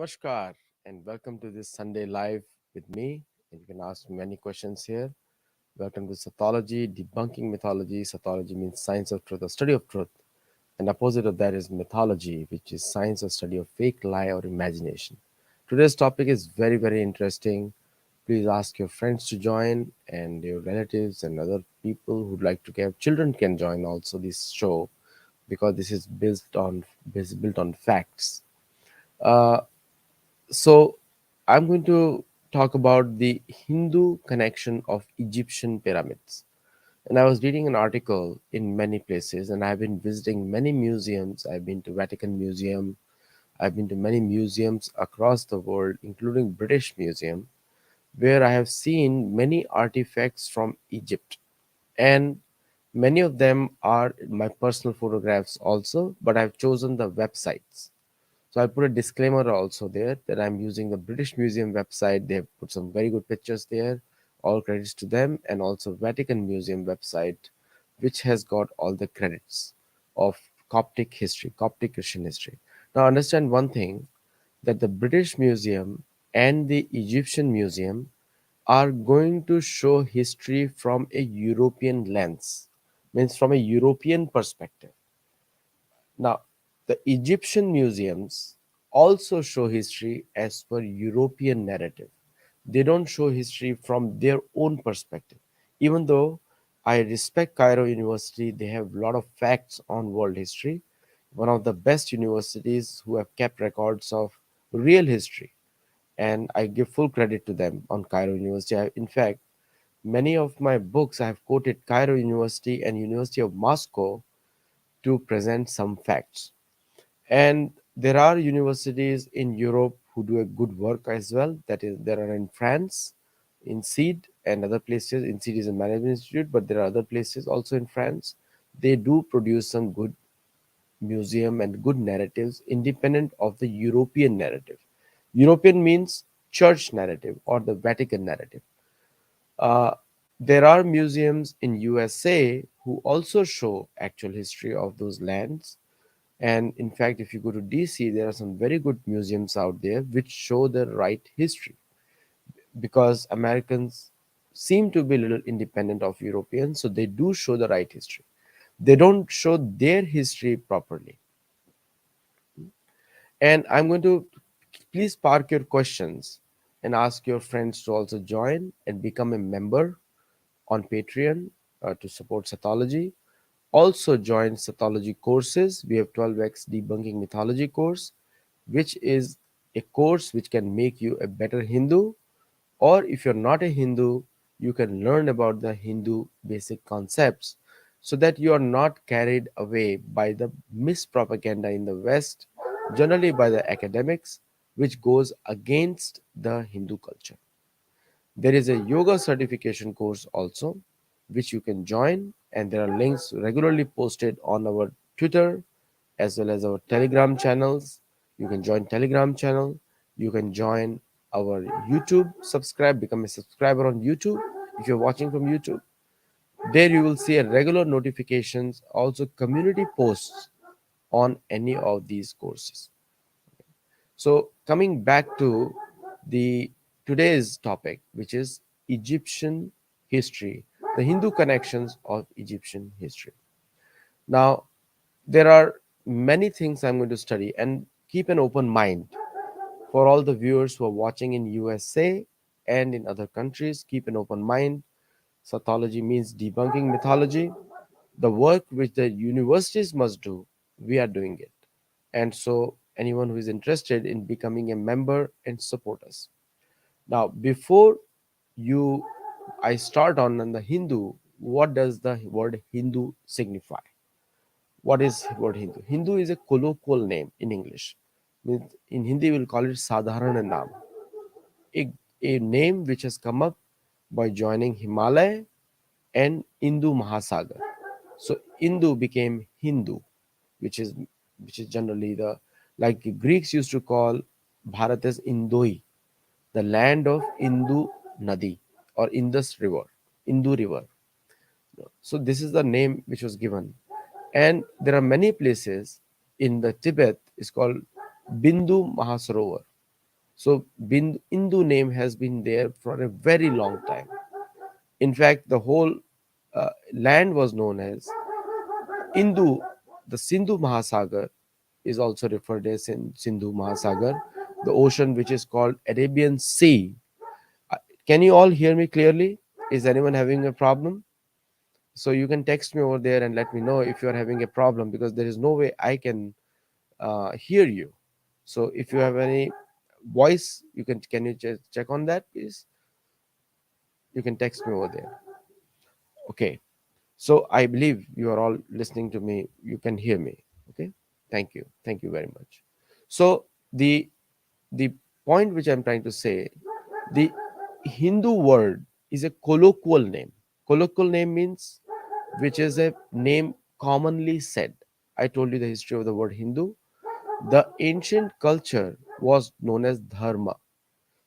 Namaskar and welcome to this Sunday live with me. And you can ask me many questions here. Welcome to Sattology, debunking mythology. Sattology means science of truth or study of truth. And opposite of that is mythology, which is science or study of fake, lie, or imagination. Today's topic is very, very interesting. Please ask your friends to join and your relatives and other people who'd like to have children can join also this show because this is built on facts. Uh, so I'm going to talk about the Hindu connection of Egyptian pyramids. And I was reading an article in many places, and I've been visiting many museums. I've been to Vatican Museum. I've been to many museums across the world, including British Museum, where I have seen many artifacts from Egypt. And many of them are my personal photographs also, but I've chosen the websites. So I put a disclaimer also there that I'm using the British Museum website. They have put some very good pictures there. All credits to them, and also Vatican Museum website, which has got all the credits of Coptic history, Coptic Christian history. Now understand one thing that the British Museum and the Egyptian Museum are going to show history from a European lens, means from a European perspective. Now, the Egyptian museums also show history as per European narrative. They don't show history from their own perspective. Even though I respect Cairo University, they have a lot of facts on world history. One of the best universities who have kept records of real history. And I give full credit to them on Cairo University. In fact, many of my books I have quoted Cairo University and University of Moscow to present some facts. And there are universities in Europe who do a good work as well. That is, there are in France, in Seed, and other places. In Seed is a management institute, but there are other places also in France. They do produce some good museum and good narratives independent of the European narrative. European means church narrative or the Vatican narrative. Uh, there are museums in USA who also show actual history of those lands, and in fact, if you go to DC, there are some very good museums out there which show the right history because Americans seem to be a little independent of Europeans, so they do show the right history. They don't show their history properly. And I'm going to please park your questions and ask your friends to also join and become a member on Patreon to support Sattology. Also join Sattology courses. We have 12x debunking mythology course, which is a course which can make you a better Hindu, or if you're not a Hindu, you can learn about the Hindu basic concepts so that you are not carried away by the mispropaganda in the West, generally by the academics, which goes against the Hindu culture. There is a yoga certification course also, which you can join, and there are links regularly posted on our Twitter as well as our Telegram channels. You can join Telegram channel. You can join our YouTube. Subscribe, become a subscriber on YouTube if you're watching from YouTube. There you will see a regular notifications, also community posts on any of these courses. So coming back to the today's topic, which is Egyptian history, the Hindu connections of Egyptian history. Now, there are many things I'm going to study and keep an open mind for all the viewers who are watching in USA and in other countries. Keep an open mind. Sattology means debunking mythology. The work which the universities must do, we are doing it. And so, anyone who is interested in becoming a member and support us. Now, before you, I start on the Hindu. What does the word Hindu signify? What is word Hindu? Hindu is a colloquial name in English. In Hindi, we'll call it Sadharana Naam, a name which has come up by joining Himalaya and Hindu Mahasagar. So Hindu became Hindu, which is generally the like Greeks used to call Bharat as Indoi, the land of Indu Nadi or Indus River, Indu River. So this is the name which was given, and there are many places in the Tibet. It's called Bindu Mahasarovar. So Hindu name has been there for a very long time. In fact, the whole land was known as Hindu. The Sindhu Mahasagar is also referred as in Sindhu Mahasagar, the ocean which is called Arabian Sea. Uh, Can you all hear me clearly? Is anyone having a problem? So you can text me over there and let me know if you are having a problem, because there is no way I can hear you. So if you have any voice, can you check on that, please? You can text me over there. Okay. So I believe you are all listening to me. You can hear me. Okay. Thank you very much. So the point which I'm trying to say, the Hindu word is a colloquial name. Colloquial name means which is a name commonly said. I told you the history of the word Hindu. The ancient culture was known as Dharma.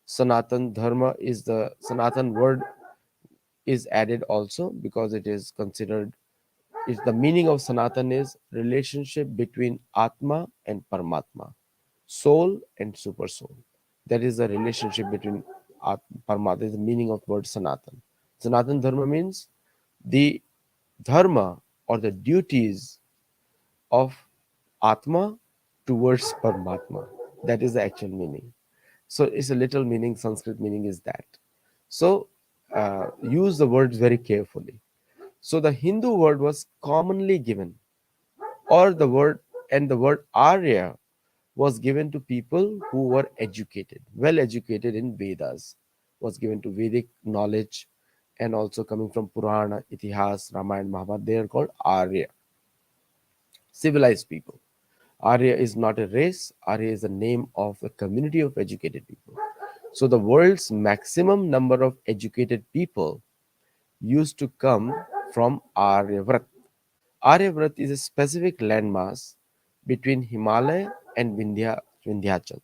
Sanatan Dharma is the Sanatan word is added also because it is considered, is the meaning of Sanatan is relationship between Atma and Paramatma, soul and super soul. That is the relationship between Paramatma. Is the meaning of word Sanatan. Sanatan Dharma means the dharma or the duties of Atma towards Paramatma. That is the actual meaning. So it's a little meaning, Sanskrit meaning is that. So use the words very carefully. So the Hindu word was commonly given, or the word, and the word Arya was given to people who were educated, well educated in Vedas, was given to Vedic knowledge, and also coming from Purana, Itihas, Ramayana, Mahabharata. They are called Arya, civilized people. Arya is not a race. Arya is the name of a community of educated people. So the world's maximum number of educated people used to come from Aryavrat. Aryavrat is a specific landmass between Himalaya and Vindhyachal.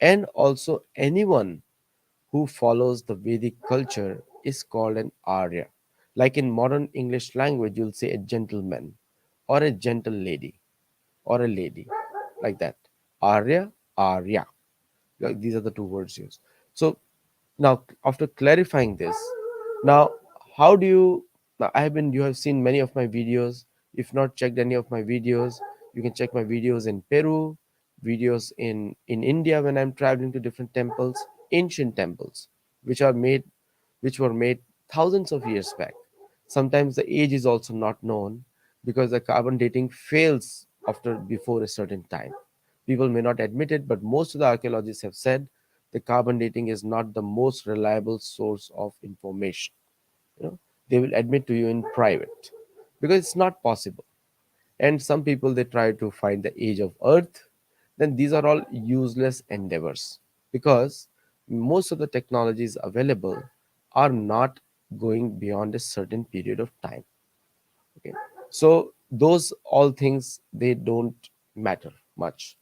And also anyone who follows the Vedic culture is called an Arya. Like in modern English language, you'll say a gentleman or a gentle lady or a lady, like that. Arya, Arya. Like these are the two words used. So now, after clarifying this, now how do you? Now, I have been. You have seen many of my videos. If not checked any of my videos, you can check my videos in Peru, videos in India when I'm traveling to different temples, ancient temples, which are made, which were made thousands of years back. Sometimes the age is also not known because the carbon dating fails after before a certain time. People may not admit it, but most of the archaeologists have said the carbon dating is not the most reliable source of information. You know, they will admit to you in private because it's not possible. And some people they try to find the age of Earth. Then these are all useless endeavors because most of the technologies available are not going beyond a certain period of time. Okay, so those all things they don't matter much,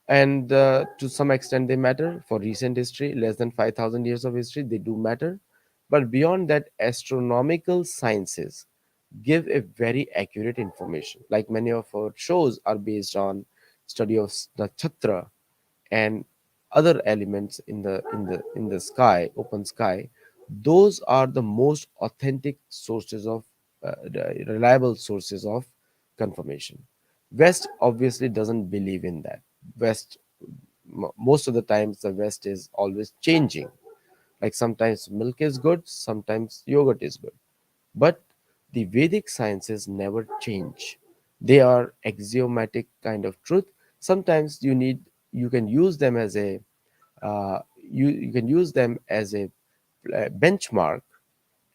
and to some extent they matter for recent history, less than 5,000 years of history they do matter, but beyond that astronomical sciences give a very accurate information. Like many of our shows are based on study of nakshatra and other elements in the sky, open sky. Those are the most authentic sources of reliable sources of confirmation. West obviously doesn't believe in that. West, most of the times the West is always changing. Like sometimes milk is good, sometimes yogurt is good, but the Vedic sciences never change. They are axiomatic kind of truth. Sometimes you can use them as a you can use them as a benchmark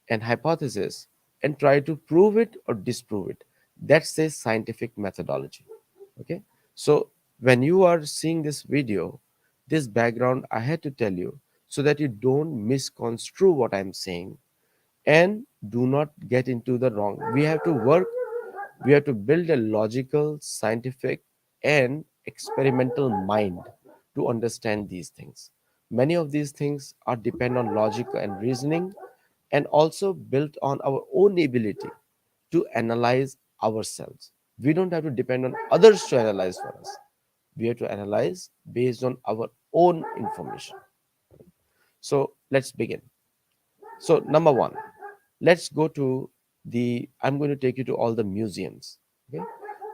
and hypothesis and try to prove it or disprove it. That's a scientific methodology. Okay, so when you are seeing this video, this background I had to tell you so that you don't misconstrue what I'm saying and do not get into the wrong. We have to work, we have to build a logical, scientific, and experimental mind to understand these things. Many of these things are depend on logic and reasoning, and also built on our own ability to analyze ourselves. We don't have to depend on others to analyze for us. We have to analyze based on our own information. So let's begin. So number one, let's go to the. I'm going to take you to all the museums, okay,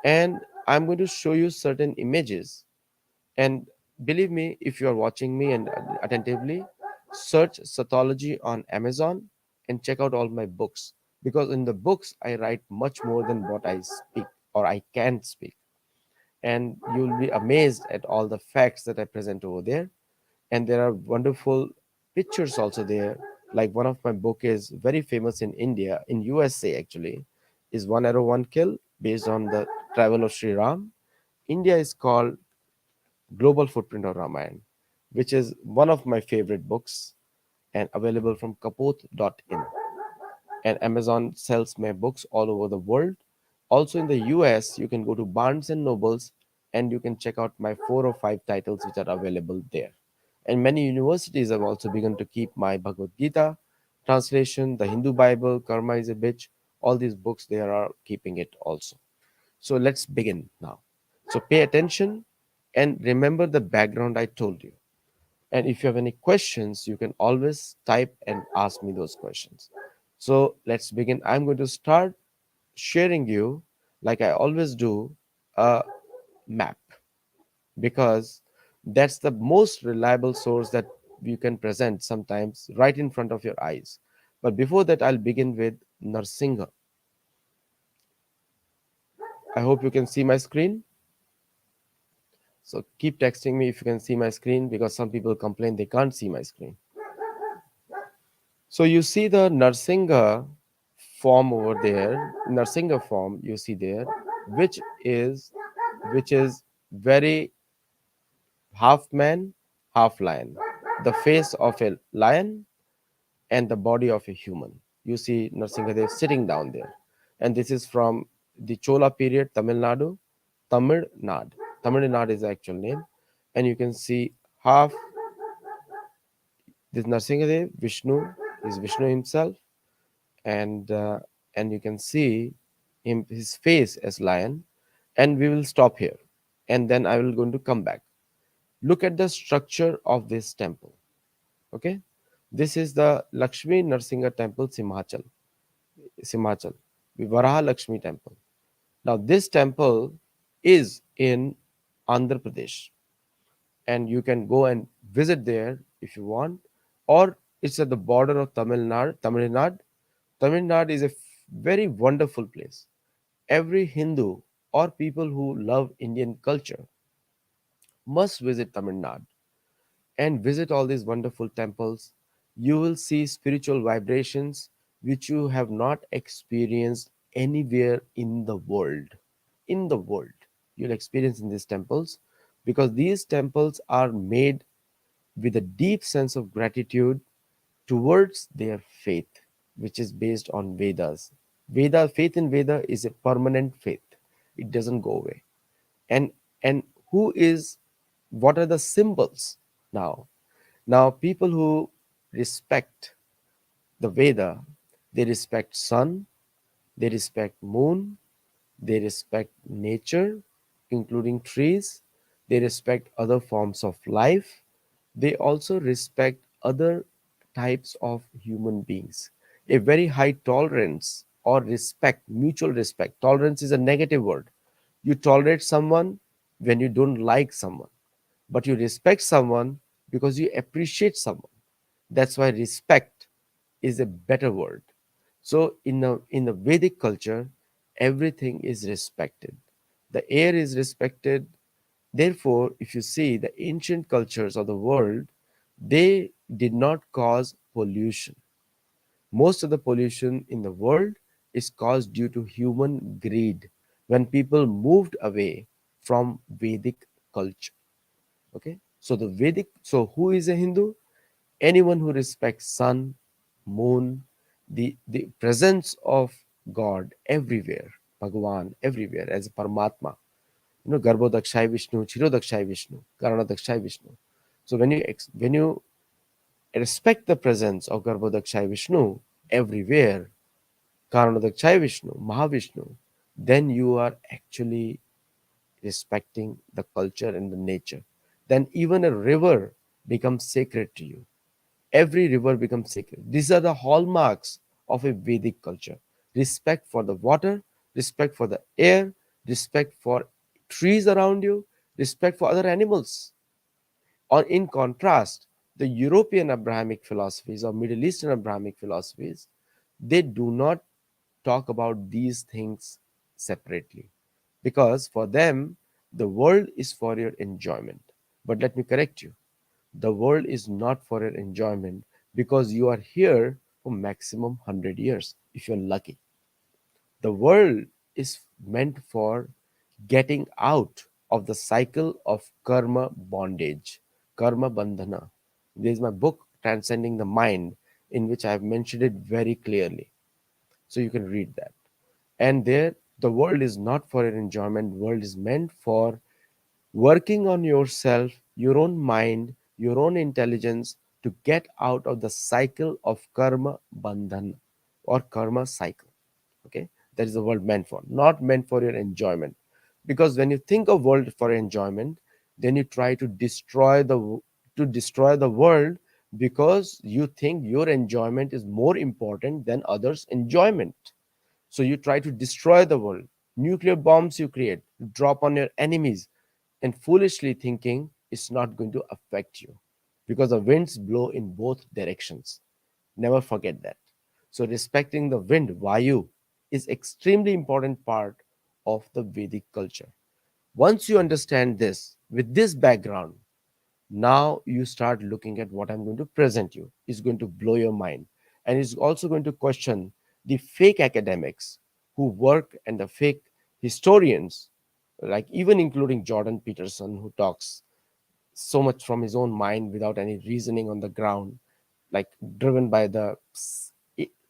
and I'm going to show you certain images. And believe me, if you are watching me and attentively, search Sattology on Amazon and check out all my books, because in the books I write much more than what I speak or I can speak, and you'll be amazed at all the facts that I present over there. And there are wonderful pictures also there. Like one of my book is very famous in India, in USA actually, is One Arrow One Kill, based on the travel of Sri Ram. India is called Global Footprint of Ramayana, which is one of my favorite books and available from kapoth.in. And Amazon sells my books all over the world. Also in the US, you can go to Barnes and Nobles and you can check out my 4 or 5 titles which are available there. And many universities have also begun to keep my Bhagavad Gita translation, the Hindu Bible, Karma is a Bitch, all these books they are keeping it also. So let's begin now. So pay attention and remember the background I told you. And if you have any questions, you can always type and ask me those questions. So let's begin. I'm going to start sharing you, like I always do, a map, because that's the most reliable source that you can present sometimes right in front of your eyes. But before that, I'll begin with Narsingha. I hope you can see my screen. So keep texting me if you can see my screen, because some people complain they can't see my screen. So you see the Narsingha form over there, Narsingha form you see there, which is which is very half man, half lion. The face of a lion and the body of a human. You see Narsingadev sitting down there. And this is from the Chola period, Tamil Nadu. Tamil Nadu. Tamil Nadu is the actual name. And you can see half this Narsingadev, Vishnu is Vishnu himself, and and you can see him his face as lion. And we will stop here, and then I will going to come back. Look at the structure of this temple. Okay, this is the Lakshmi Narsingha temple, Simhachal, Varaha Lakshmi temple. Now this temple is in Andhra Pradesh, and you can go and visit there if you want, or it's at the border of Tamil Nadu. Tamil Nadu is a very wonderful place. Every Hindu or people who love Indian culture must visit Tamil Nadu and visit all these wonderful temples. You will see spiritual vibrations which you have not experienced anywhere in the world. In the world, you'll experience in these temples, because these temples are made with a deep sense of gratitude towards their faith, which is based on Vedas. Faith in Veda is a permanent faith. It doesn't go away. And and who is what are the symbols now? Now people who respect the Veda, they respect sun, they respect moon, they respect nature, including trees. They respect other forms of life. They also respect other types of human beings. A very high tolerance or respect, mutual respect. Tolerance is a negative word. You tolerate someone when you don't like someone, but you respect someone because you appreciate someone. That's why respect is a better word. So in the Vedic culture, everything is respected. The air is respected. Therefore, if you see the ancient cultures of the world, they did not cause pollution. Most of the pollution in the world is caused due to human greed, when people moved away from Vedic culture. Okay, so so who is a Hindu? Anyone who respects sun, moon, the presence of God everywhere, Bhagavan everywhere as a Paramatma. Garbhodakshay Vishnu, Chirodakshay Vishnu, Karanadakshay Vishnu. So when you respect the presence of Garbhodakshay Vishnu everywhere, Karanadakshay Vishnu, Mahavishnu, then you are actually respecting the culture and the nature. Then even a river becomes sacred to you. Every river becomes sacred. These are the hallmarks of a Vedic culture: respect for the water, respect for the air, respect for trees around you, respect for other animals. Or in contrast, the European Abrahamic philosophies or Middle Eastern Abrahamic philosophies, they do not talk about these things separately, because for them the world is for your enjoyment. But let me correct you, the world is not for your enjoyment, because you are here for maximum 100 years if you're lucky. The world is meant for getting out of the cycle of karma bondage, karma bandhana. There's my book, Transcending the Mind, in which I have mentioned it very clearly. So you can read that. And there, the world is not for your enjoyment, world is meant for working on yourself, your own mind, your own intelligence, to get out of the cycle of karma bandhan or karma cycle. Okay, that is the world meant for, not meant for your enjoyment. Because when you think of world for enjoyment, then you try to destroy the world, because you think your enjoyment is more important than others' enjoyment. So you try to destroy the world. Nuclear bombs you create, drop on your enemies, and foolishly thinking it's not going to affect you, because the winds blow in both directions. Never forget that. So respecting the wind, Vayu, is extremely important part of the Vedic culture. Once you understand this, with this background, now you start looking at what I'm going to present you. It's going to blow your mind. And it's also going to question the fake academics who work, and the fake historians, like even including Jordan Peterson, who talks so much from his own mind without any reasoning on the ground, like driven by the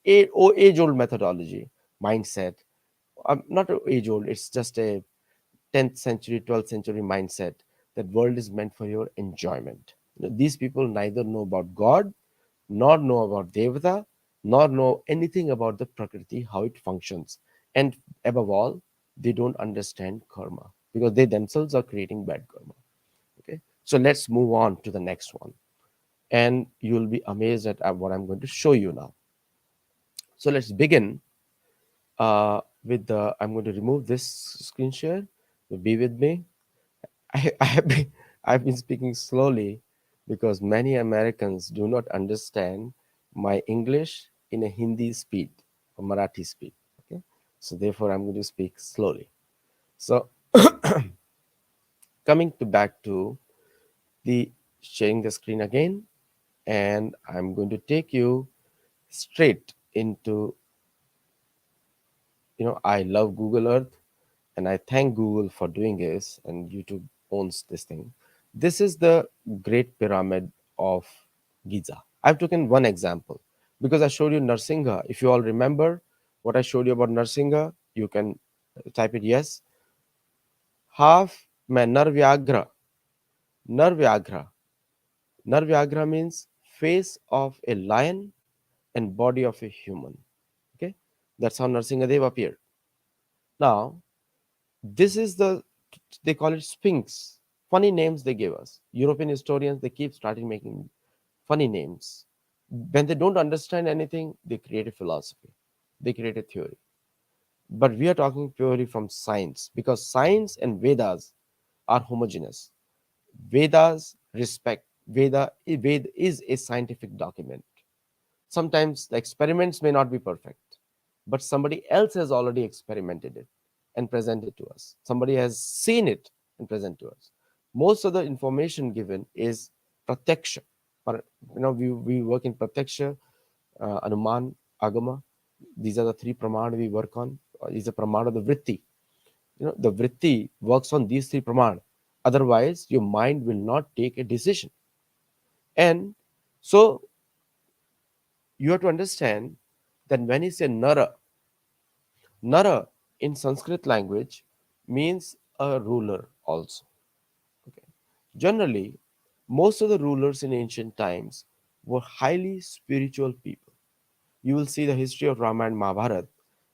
age old methodology, mindset. Not age old, it's just a 10th century, 12th century mindset that world is meant for your enjoyment. These people neither know about God, nor know about Devata, nor know anything about the Prakriti, how it functions. And above all, they don't understand karma, because they themselves are creating bad karma. Okay, so let's move on to the next one, and you'll be amazed at what I'm going to show you now. So let's begin with the. I'm going to remove this screen share. So be with me. I have been, I've been speaking slowly, because many Americans do not understand my English in a Hindi speed or Marathi speed. Okay, so therefore I'm going to speak slowly. So coming to back to the sharing the screen again, and I'm going to take you straight into, I love Google Earth, and I thank Google for doing this, and YouTube owns this thing. This is the Great Pyramid of Giza. I've taken one example because I showed you Narsinga. If you all remember what I showed you about Narsinga, you can type it yes. Half mein Narvyagra. Narvyagra. Narvyagra means face of a lion and body of a human. Okay, that's how Narsingadev appeared. Now, this is the, they call it Sphinx. Funny names they give us. European historians, they keep starting making funny names. When they don't understand anything, they create a philosophy, they create a theory. But we are talking purely from science, because science and Vedas are homogeneous. Vedas respect, Veda is a scientific document. Sometimes the experiments may not be perfect, but somebody else has already experimented it and presented to us. Somebody has seen it and presented to us. Most of the information given is pratyaksha. We work in pratyaksha, anuman, agama. These are the three pramana we work on. These are pramana of the vritti. The vritti works on these three pramana. Otherwise, your mind will not take a decision. And so you have to understand that when you say Nara, Nara in Sanskrit language means a ruler also. Okay. Generally, most of the rulers in ancient times were highly spiritual people. You will see the history of Ramayana and Mahabharata,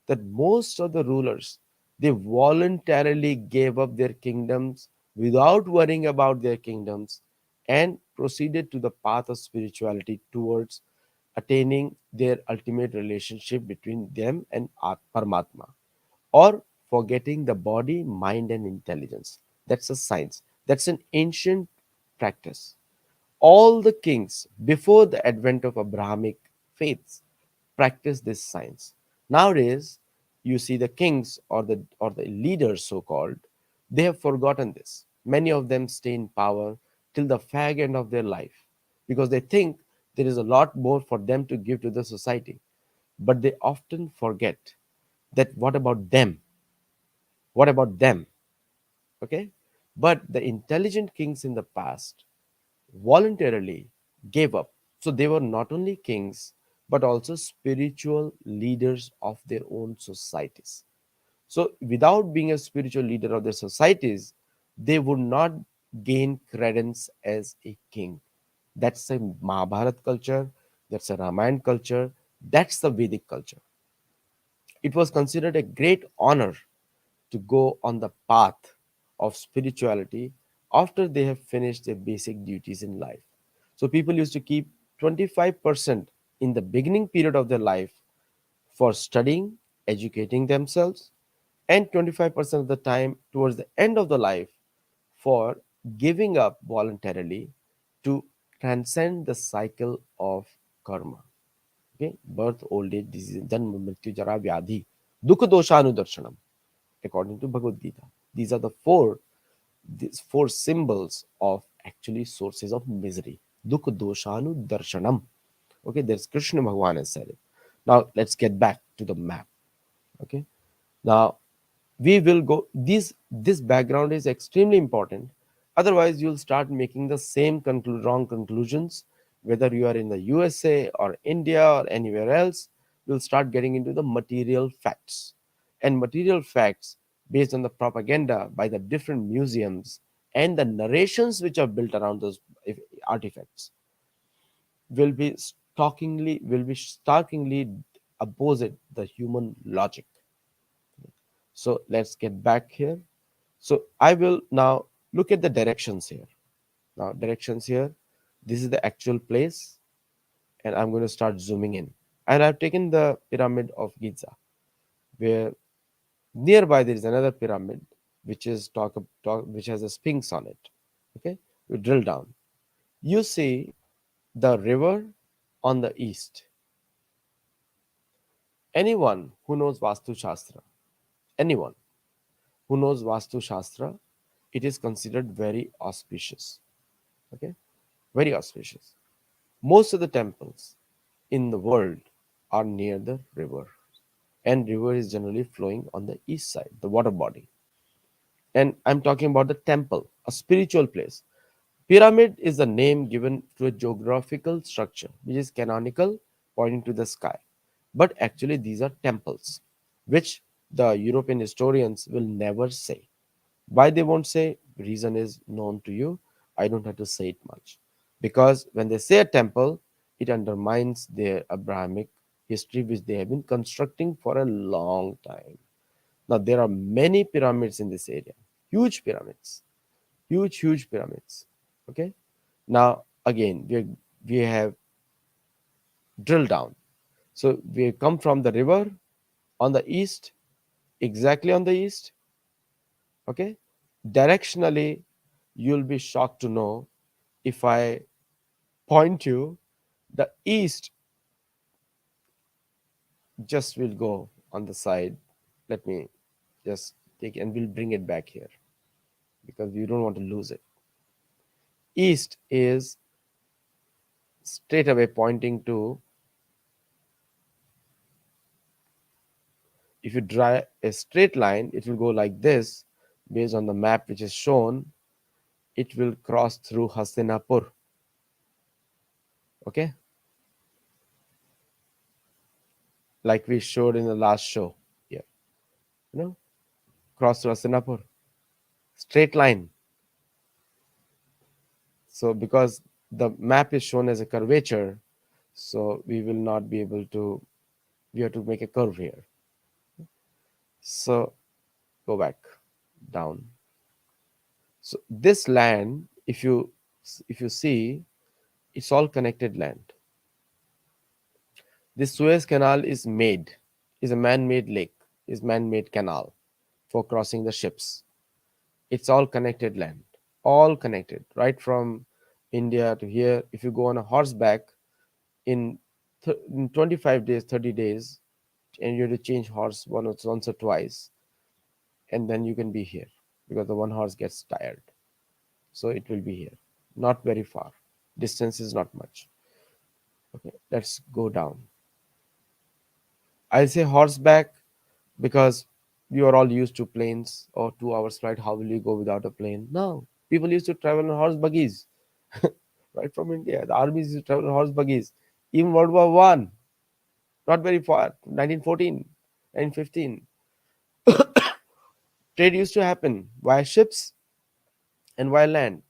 that most of the rulers, they voluntarily gave up their kingdoms without worrying about their kingdoms, and proceeded to the path of spirituality towards attaining their ultimate relationship between them and Paramatma, or forgetting the body, mind, and intelligence. That's a science. That's an ancient practice. All the kings before the advent of Abrahamic faiths practiced this science. Nowadays, you see the kings or the leaders so called, they have forgotten this. Many of them stay in power till the fag end of their life because they think there is a lot more for them to give to the society. But they often forget that what about them? What about them? Okay? But the intelligent kings in the past voluntarily gave up. So they were not only kings, but also spiritual leaders of their own societies. So without being a spiritual leader of their societies, they would not gain credence as a king. That's a Mahabharat culture, that's a Ramayana culture, that's the Vedic culture. It was considered a great honor to go on the path of spirituality after they have finished their basic duties in life. So people used to keep 25% in the beginning period of their life for studying, educating themselves, and 25% of the time towards the end of the life for giving up voluntarily to transcend the cycle of karma. Okay, birth, old age, disease, janma, mrityu, jara, vyadhi, dukha, dosha, anudarshanam, according to Bhagavad Gita. These are the these four symbols of actually sources of misery. Dukha, dosha, anudarshanam. Okay, there's Krishna Bhagwan has said it. Now let's get back to the map. Okay, now we will go. This background is extremely important. Otherwise, you'll start making the same wrong conclusions, whether you are in the USA or India or anywhere else. You'll start getting into the material facts, and material facts based on the propaganda by the different museums and the narrations which are built around those artifacts will be starkingly opposite the human logic. So let's get back here. So I will now look at the directions here. Now directions here, this is the actual place, and I'm going to start zooming in. And I've taken the pyramid of Giza, where nearby there is another pyramid which is which has a sphinx on it. Okay, we drill down. You see the river on the east. Anyone who knows Vastu Shastra, anyone who knows Vastu Shastra, it is considered very auspicious. Okay, very auspicious. Most of the temples in the world are near the river, and river is generally flowing on the east side, the water body. And I'm talking about the temple, a spiritual place. Pyramid is the name given to a geographical structure which is canonical, pointing to the sky. But actually, these are temples, which the European historians will never say. Why they won't say? Reason is known to you. I don't have to say it much. Because when they say a temple, it undermines their Abrahamic history, which they have been constructing for a long time. Now, there are many pyramids in this area, huge pyramids, huge pyramids. Okay. Now, again, we have drilled down. So, we come from the river on the east, exactly on the east. Okay. Directionally, you'll be shocked to know if I point you, the east just will go on the side. Let me just take and we'll bring it back here because we don't want to lose it. East is straight away pointing to, if you draw a straight line, it will go like this based on the map which is shown. It will cross through Hastinapur. Okay, like we showed in the last show here. You know, cross through Hastinapur, straight line. So because the map is shown as a curvature, so we will not be able to, we have to make a curve here. So go back down. So this land, if you if you see, it's all connected land. This Suez Canal is a man-made lake, is man-made canal for crossing the ships. It's all connected land, all connected, right from India to here. If you go on a horseback in, in 25 days, 30 days, and you have to change horse once or twice, and then you can be here because the one horse gets tired. So it will be here, not very far. Distance is not much. Okay, let's go down. I say horseback because you are all used to planes or 2 hours flight. How will you go without a plane? No, people used to travel on horse buggies, right from India. The armies used to travel on horse buggies. Even World War One, not very far, 1914, 1915. Trade used to happen via ships and via land.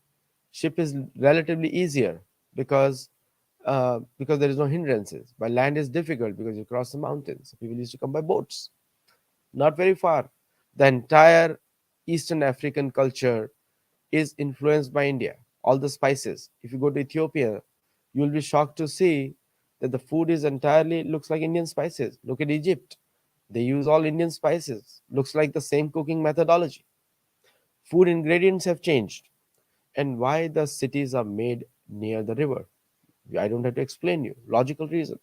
Ship is relatively easier because because there is no hindrances. By land is difficult because you cross the mountains. People used to come by boats, not very far. The entire Eastern African culture is influenced by India. All the spices. If you go to Ethiopia, you will be shocked to see that the food is entirely looks like Indian spices. Look at Egypt. They use all Indian spices. Looks like the same cooking methodology. Food ingredients have changed. And why the cities are made near the river? I don't have to explain you. Logical reason.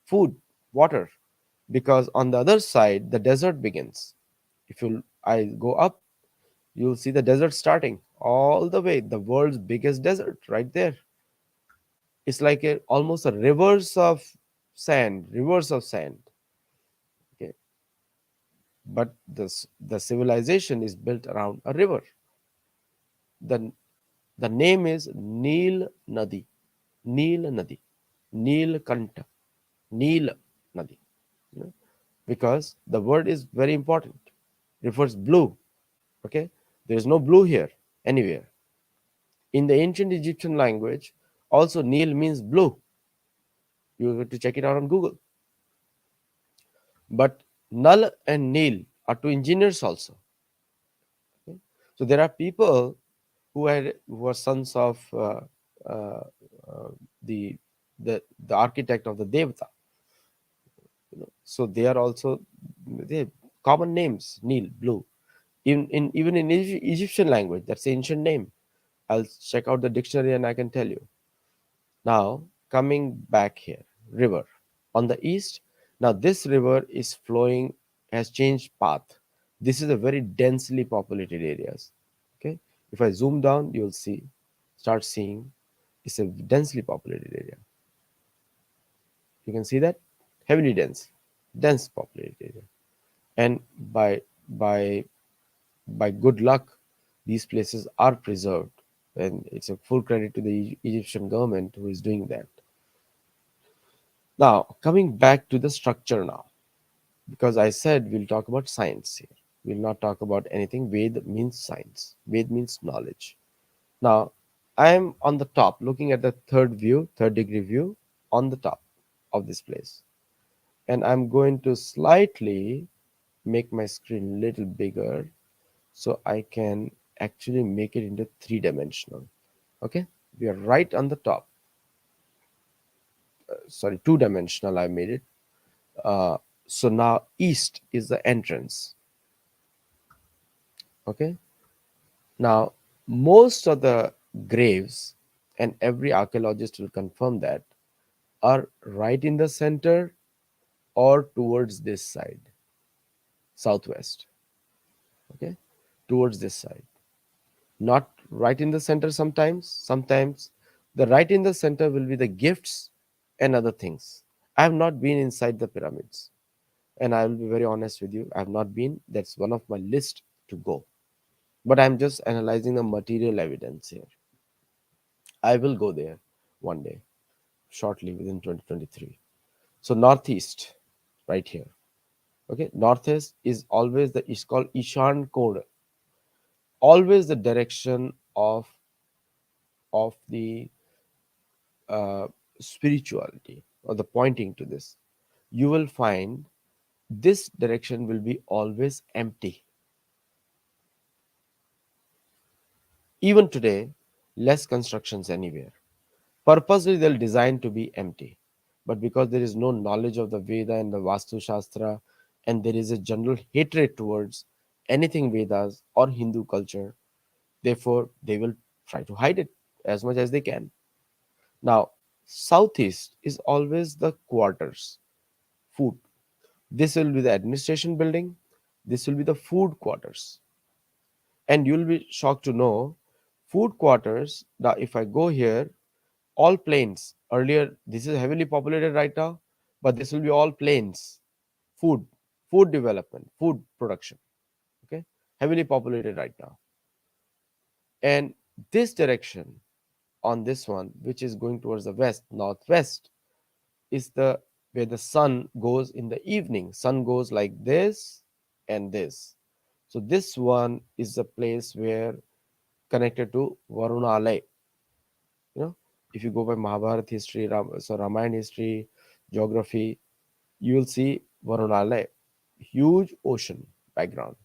Food, water. Because on the other side, the desert begins. If you I go up, you'll see the desert starting all the way. The world's biggest desert right there. It's like almost a rivers of sand. Okay, but the civilization is built around a river. The the name is Nil Nadi, Nil Nadi, Nil Kanta, Nil Nadi. You know, because the word is very important. Refers blue. Okay, there is no blue here anywhere. In the ancient Egyptian language, also Nil means blue. You have to check it out on Google. But Nal and Nil are two engineers also. Okay? So there are people who are sons of uh, uh, the, the architect of the Devata. So they are also they common names Nil blue. Even in Egyptian language, that's the ancient name. I'll check out the dictionary and I can tell you. Now, coming back here, river on the east. Now, this river is flowing, has changed path. This is a very densely populated areas. Okay, if I zoom down, you'll see, start seeing, it's a densely populated area. You can see that heavily dense populated area, and by by good luck, these places are preserved, and it's a full credit to the Egyptian government who is doing that. Now, coming back to the structure now, because I said we'll talk about science here. We'll not talk about anything. Ved means science, Ved means knowledge. Now, I am on the top looking at the third degree view on the top of this place. And I'm going to slightly make my screen a little bigger so I can actually make it into three-dimensional. Okay, we are right on the top. Sorry, two-dimensional. I made it. So now east is the entrance. Okay, now most of the graves, and every archaeologist will confirm that, are right in the center or towards this side, southwest. Okay, towards this side, not right in the center. Sometimes the right in the center will be the gifts and other things. I have not been inside the pyramids, and I will be very honest with you, I have not been. That's one of my list to go, but I'm just analyzing the material evidence here. I will go there one day, shortly within 2023. So northeast, right here. Okay, northeast is always the, it's called Ishan Kord, always the direction of the uh, spirituality, or the pointing to this. You will find this direction will be always empty. Even today, less constructions anywhere. Purposely, they'll design to be empty. But because there is no knowledge of the Veda and the Vastu Shastra, and there is a general hatred towards anything Vedas or Hindu culture, therefore they will try to hide it as much as they can. Now, southeast is always the quarters, food. This will be the administration building, this will be the food quarters. And you'll be shocked to know food quarters. Now, if I go here, all plains. Earlier, this is heavily populated right now, but this will be all plains. Food, food development, food production. Okay, heavily populated right now. And this direction on this one, which is going towards the west, northwest, is the where the sun goes in the evening. Sun goes like this and this. So this one is the place where connected to Varunalay. You know, if you go by Mahabharata history, Ramayana history, geography, you will see Varunalay, huge ocean background.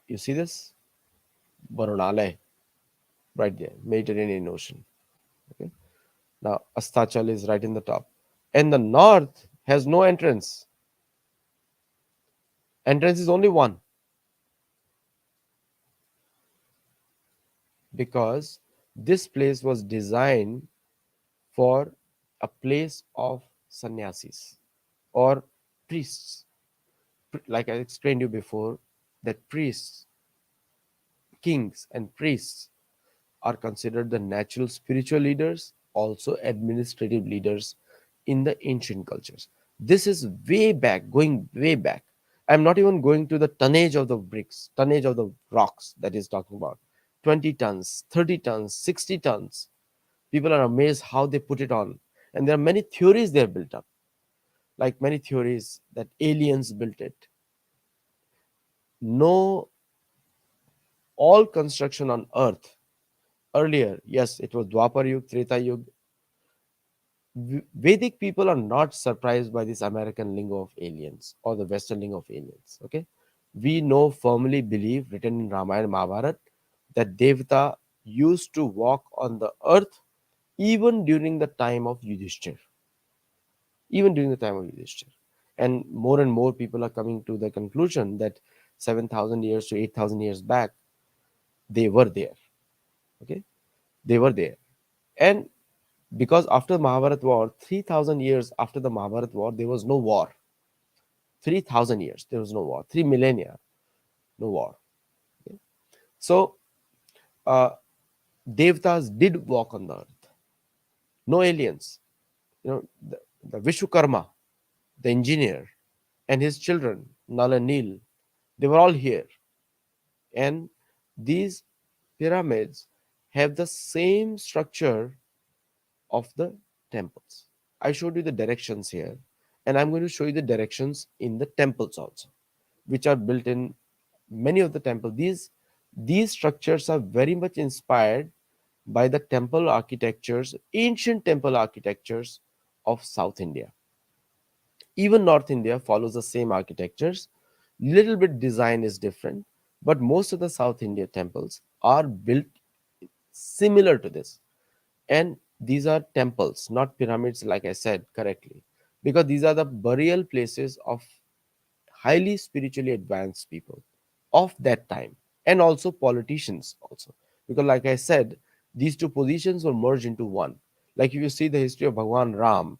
You see this? Varunalay, right there, Mediterranean Ocean. Okay. Now Astachal is right in the top. And the north has no entrance. Entrance is only one because this place was designed for a place of sannyasis or priests. Like I explained to you before, that priests, kings, and priests are considered the natural spiritual leaders, also administrative leaders in the ancient cultures. This is way back, going way back. I'm not even going to the tonnage of the bricks, tonnage of the rocks that is talking about. 20 tons, 30 tons, 60 tons. People are amazed how they put it on. And there are many theories they are built up, like many theories that aliens built it. No, all construction on earth earlier, yes, it was Dwapar Yug, Treta Yug. Vedic people are not surprised by this American lingo of aliens or the Western lingo of aliens. Okay, we know, firmly believe, written in Ramayana and Mahabharata, that Devata used to walk on the earth even during the time of Yudhishthir, even during the time of Yudhishthir. And more people are coming to the conclusion that 7,000 years to 8,000 years back, they were there. Okay, they were there. And because after the Mahabharata war, 3,000 years after the Mahabharata war, there was no war. 3,000 years, there was no war. 3 millennia, no war. Okay? So, uh, Devtas did walk on the earth. No aliens. The Vishwakarma, the engineer, and his children, Nal and Neel, they were all here. And these pyramids have the same structure of the temples. I showed you the directions here, and I'm going to show you the directions in the temples also, which are built in many of the temples. These structures are very much inspired by the temple architectures, ancient temple architectures of South India. Even North India follows the same architectures. Little bit design is different, but most of the South India temples are built similar to this. And these are temples, not pyramids, like I said correctly, because these are the burial places of highly spiritually advanced people of that time, and also politicians also, because like I said, these two positions were merged into one. Like if you see the history of Bhagwan Ram,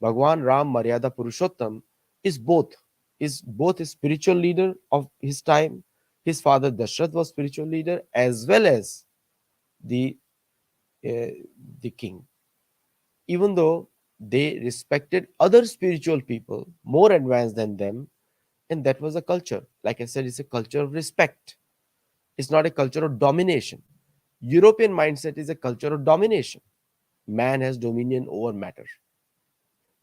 Maryada Purushottam, is both is both a spiritual leader of his time. His father Dashrath was spiritual leader as well as the uh, the king, even though they respected other spiritual people more advanced than them. And that was a culture. Like I said, it's a culture of respect, it's not a culture of domination. European mindset is a culture of domination. Man has dominion over matter.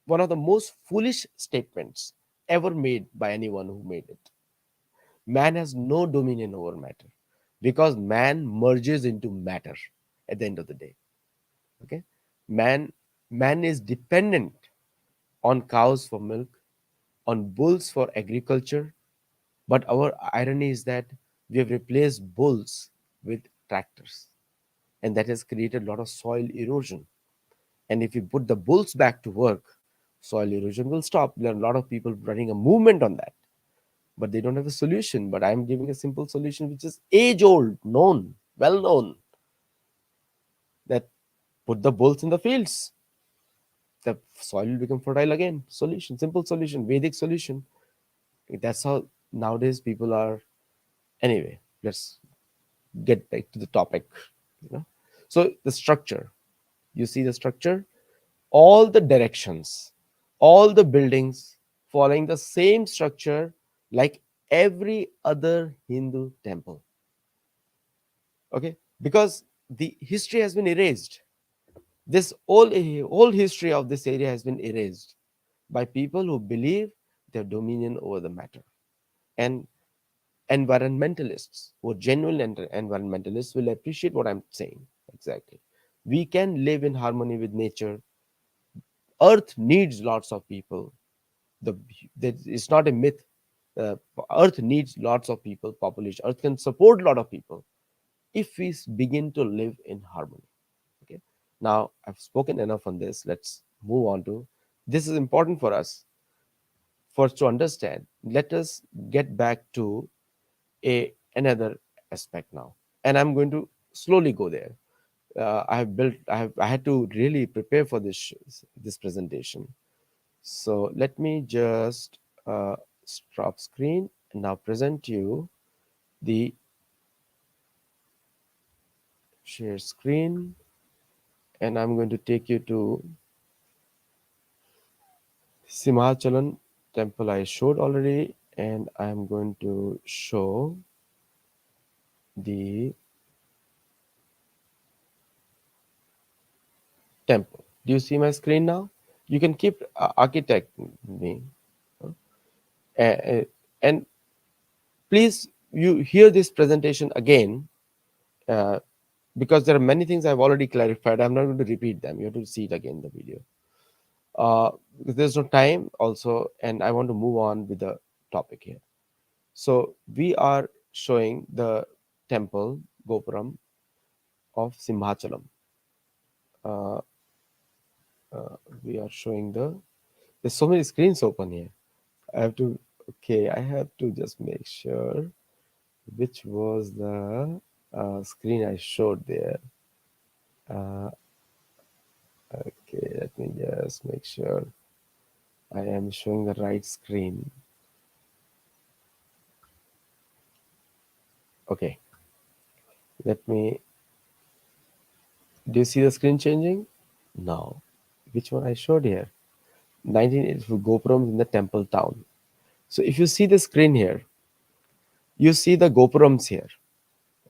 One of the most foolish statements ever made by anyone who made it. Man has no dominion over matter because man merges into matter at the end of the day. Okay, man man is dependent on cows for milk, on bulls for agriculture. But our irony is that we have replaced bulls with tractors, and that has created a lot of soil erosion. And if you put the bulls back to work, soil erosion will stop. There are a lot of people running a movement on that, but they don't have a solution. But I'm giving a simple solution which is age old, known, well known, that put the bulls in the fields, the soil will become fertile again. Solution, simple solution, Vedic solution. That's how nowadays people are. Anyway, let's get back to the topic. You know, so the structure. You see the structure, all the directions, all the buildings following the same structure like every other Hindu temple. Okay, because the history has been erased. This whole history of this area has been erased by people who believe they have dominion over the matter. And environmentalists who are genuine environmentalists will appreciate what I'm saying. Exactly, we can live in harmony with nature. Earth needs lots of people. the it's not a myth. uh, Earth needs lots of people. Population, Earth can support a lot of people if we begin to live in harmony. Okay, now I've spoken enough on this. Let's move on to, this is important for us, for us to understand. Let us get back to a another aspect now, and I'm going to slowly go there. I had to really prepare for this presentation. So let me just uh, stop screen and now present you the share screen, and I'm going to take you to Simhachalan temple I showed already, and I'm going to show the temple. Do you see my screen now? You can keep architect me, and please you hear this presentation again, uh, because there are many things I've already clarified. I'm not going to repeat them. You have to see it again, the video. Because there's no time also, and I want to move on with the topic here. So we are showing the temple Gopuram of Simhachalam. Uh, we are showing there's so many screens open here. I have to, okay, I have to just make sure which was the screen I showed there. Uh, okay, let me just make sure I am showing the right screen. Okay, let me, do you see the screen changing? No. Which one I showed here? 1984 Gopurams in the temple town. So if you see the screen here, you see the Gopurams here.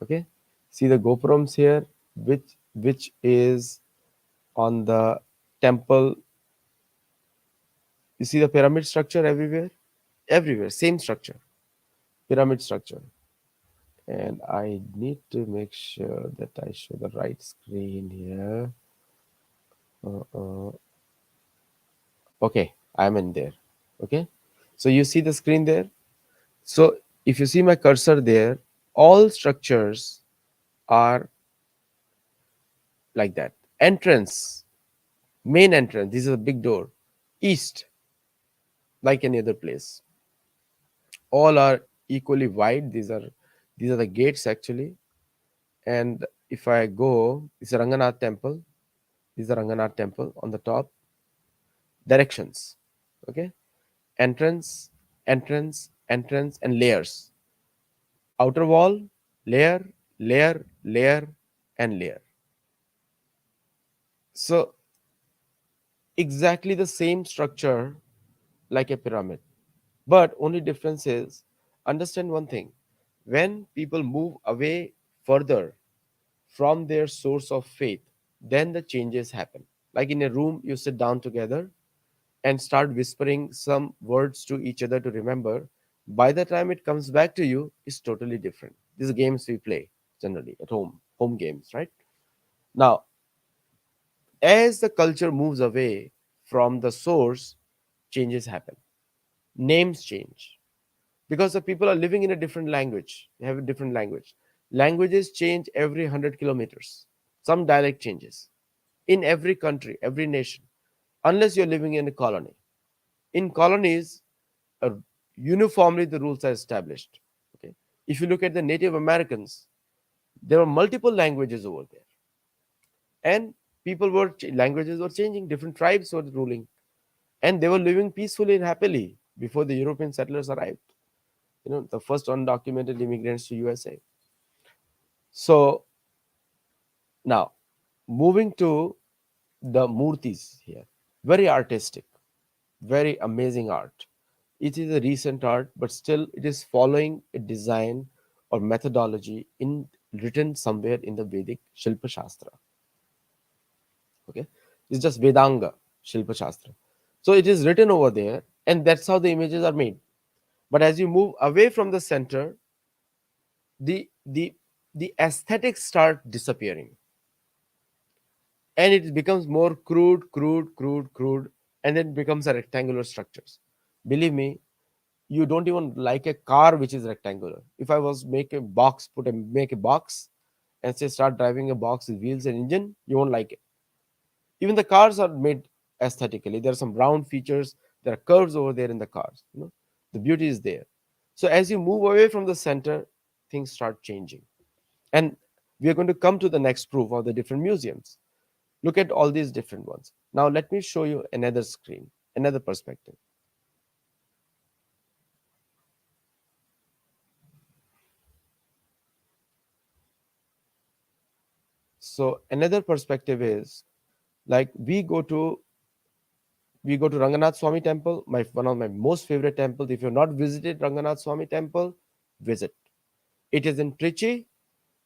Okay, see the Gopurams here, which is on the temple. You see the pyramid structure everywhere, everywhere, same structure, pyramid structure. And I need to make sure that I show the right screen here. Okay, I'm in there. Okay, so you see the screen there. So if you see my cursor there, all structures are like that. Entrance, main entrance, this is a big door, east, like any other place. All are equally wide. These are the gates actually. And if I go, it's a Ranganath temple. This is a Ranganath temple on the top. Directions. Okay. Entrance, entrance, entrance, and layers. Outer wall, layer, layer, layer, and layer. So exactly the same structure like a pyramid. But only difference is, understand one thing, when people move away further from their source of faith, then the changes happen. Like in a room, you sit down together and start whispering some words to each other to remember. By the time it comes back to you, it's totally different. These are games we play generally at home games, right? Now, as the culture moves away from the source, changes happen. Names change because the people are living in a different language. They have a different language. Languages change every 100 kilometers. Some dialect changes in every country, every nation, unless you're living in a colony. In colonies, uh, uniformly the rules are established. Okay, if you look at the Native Americans, there were multiple languages over there, and languages were changing. Different tribes were ruling, and they were living peacefully and happily before the European settlers arrived. The first undocumented immigrants to USA. So now, moving to the murtis here, very artistic, very amazing art. It is a recent art, but still it is following a design or methodology in written somewhere in the Vedic Shilpa Shastra. Okay, it's just Vedanga Shilpa Shastra. So it is written over there, and that's how the images are made. But as you move away from the center, the the the aesthetics start disappearing, and it becomes more crude, and then becomes a rectangular structures. Believe me, you don't even like a car which is rectangular. If I was make a box and say start driving a box with wheels and engine, you won't like it. Even the cars are made aesthetically. There are some round features, there are curves over there in the cars. The beauty is there. So as you move away from the center, things start changing. And we are going to come to the next proof of the different museums. Look at all these different ones. Now let me show you another screen, another perspective. So another perspective is, like, we go to Ranganath Swami temple, one of my most favorite temples. If you've not visited Ranganath Swami temple, visit. It is in Trichy,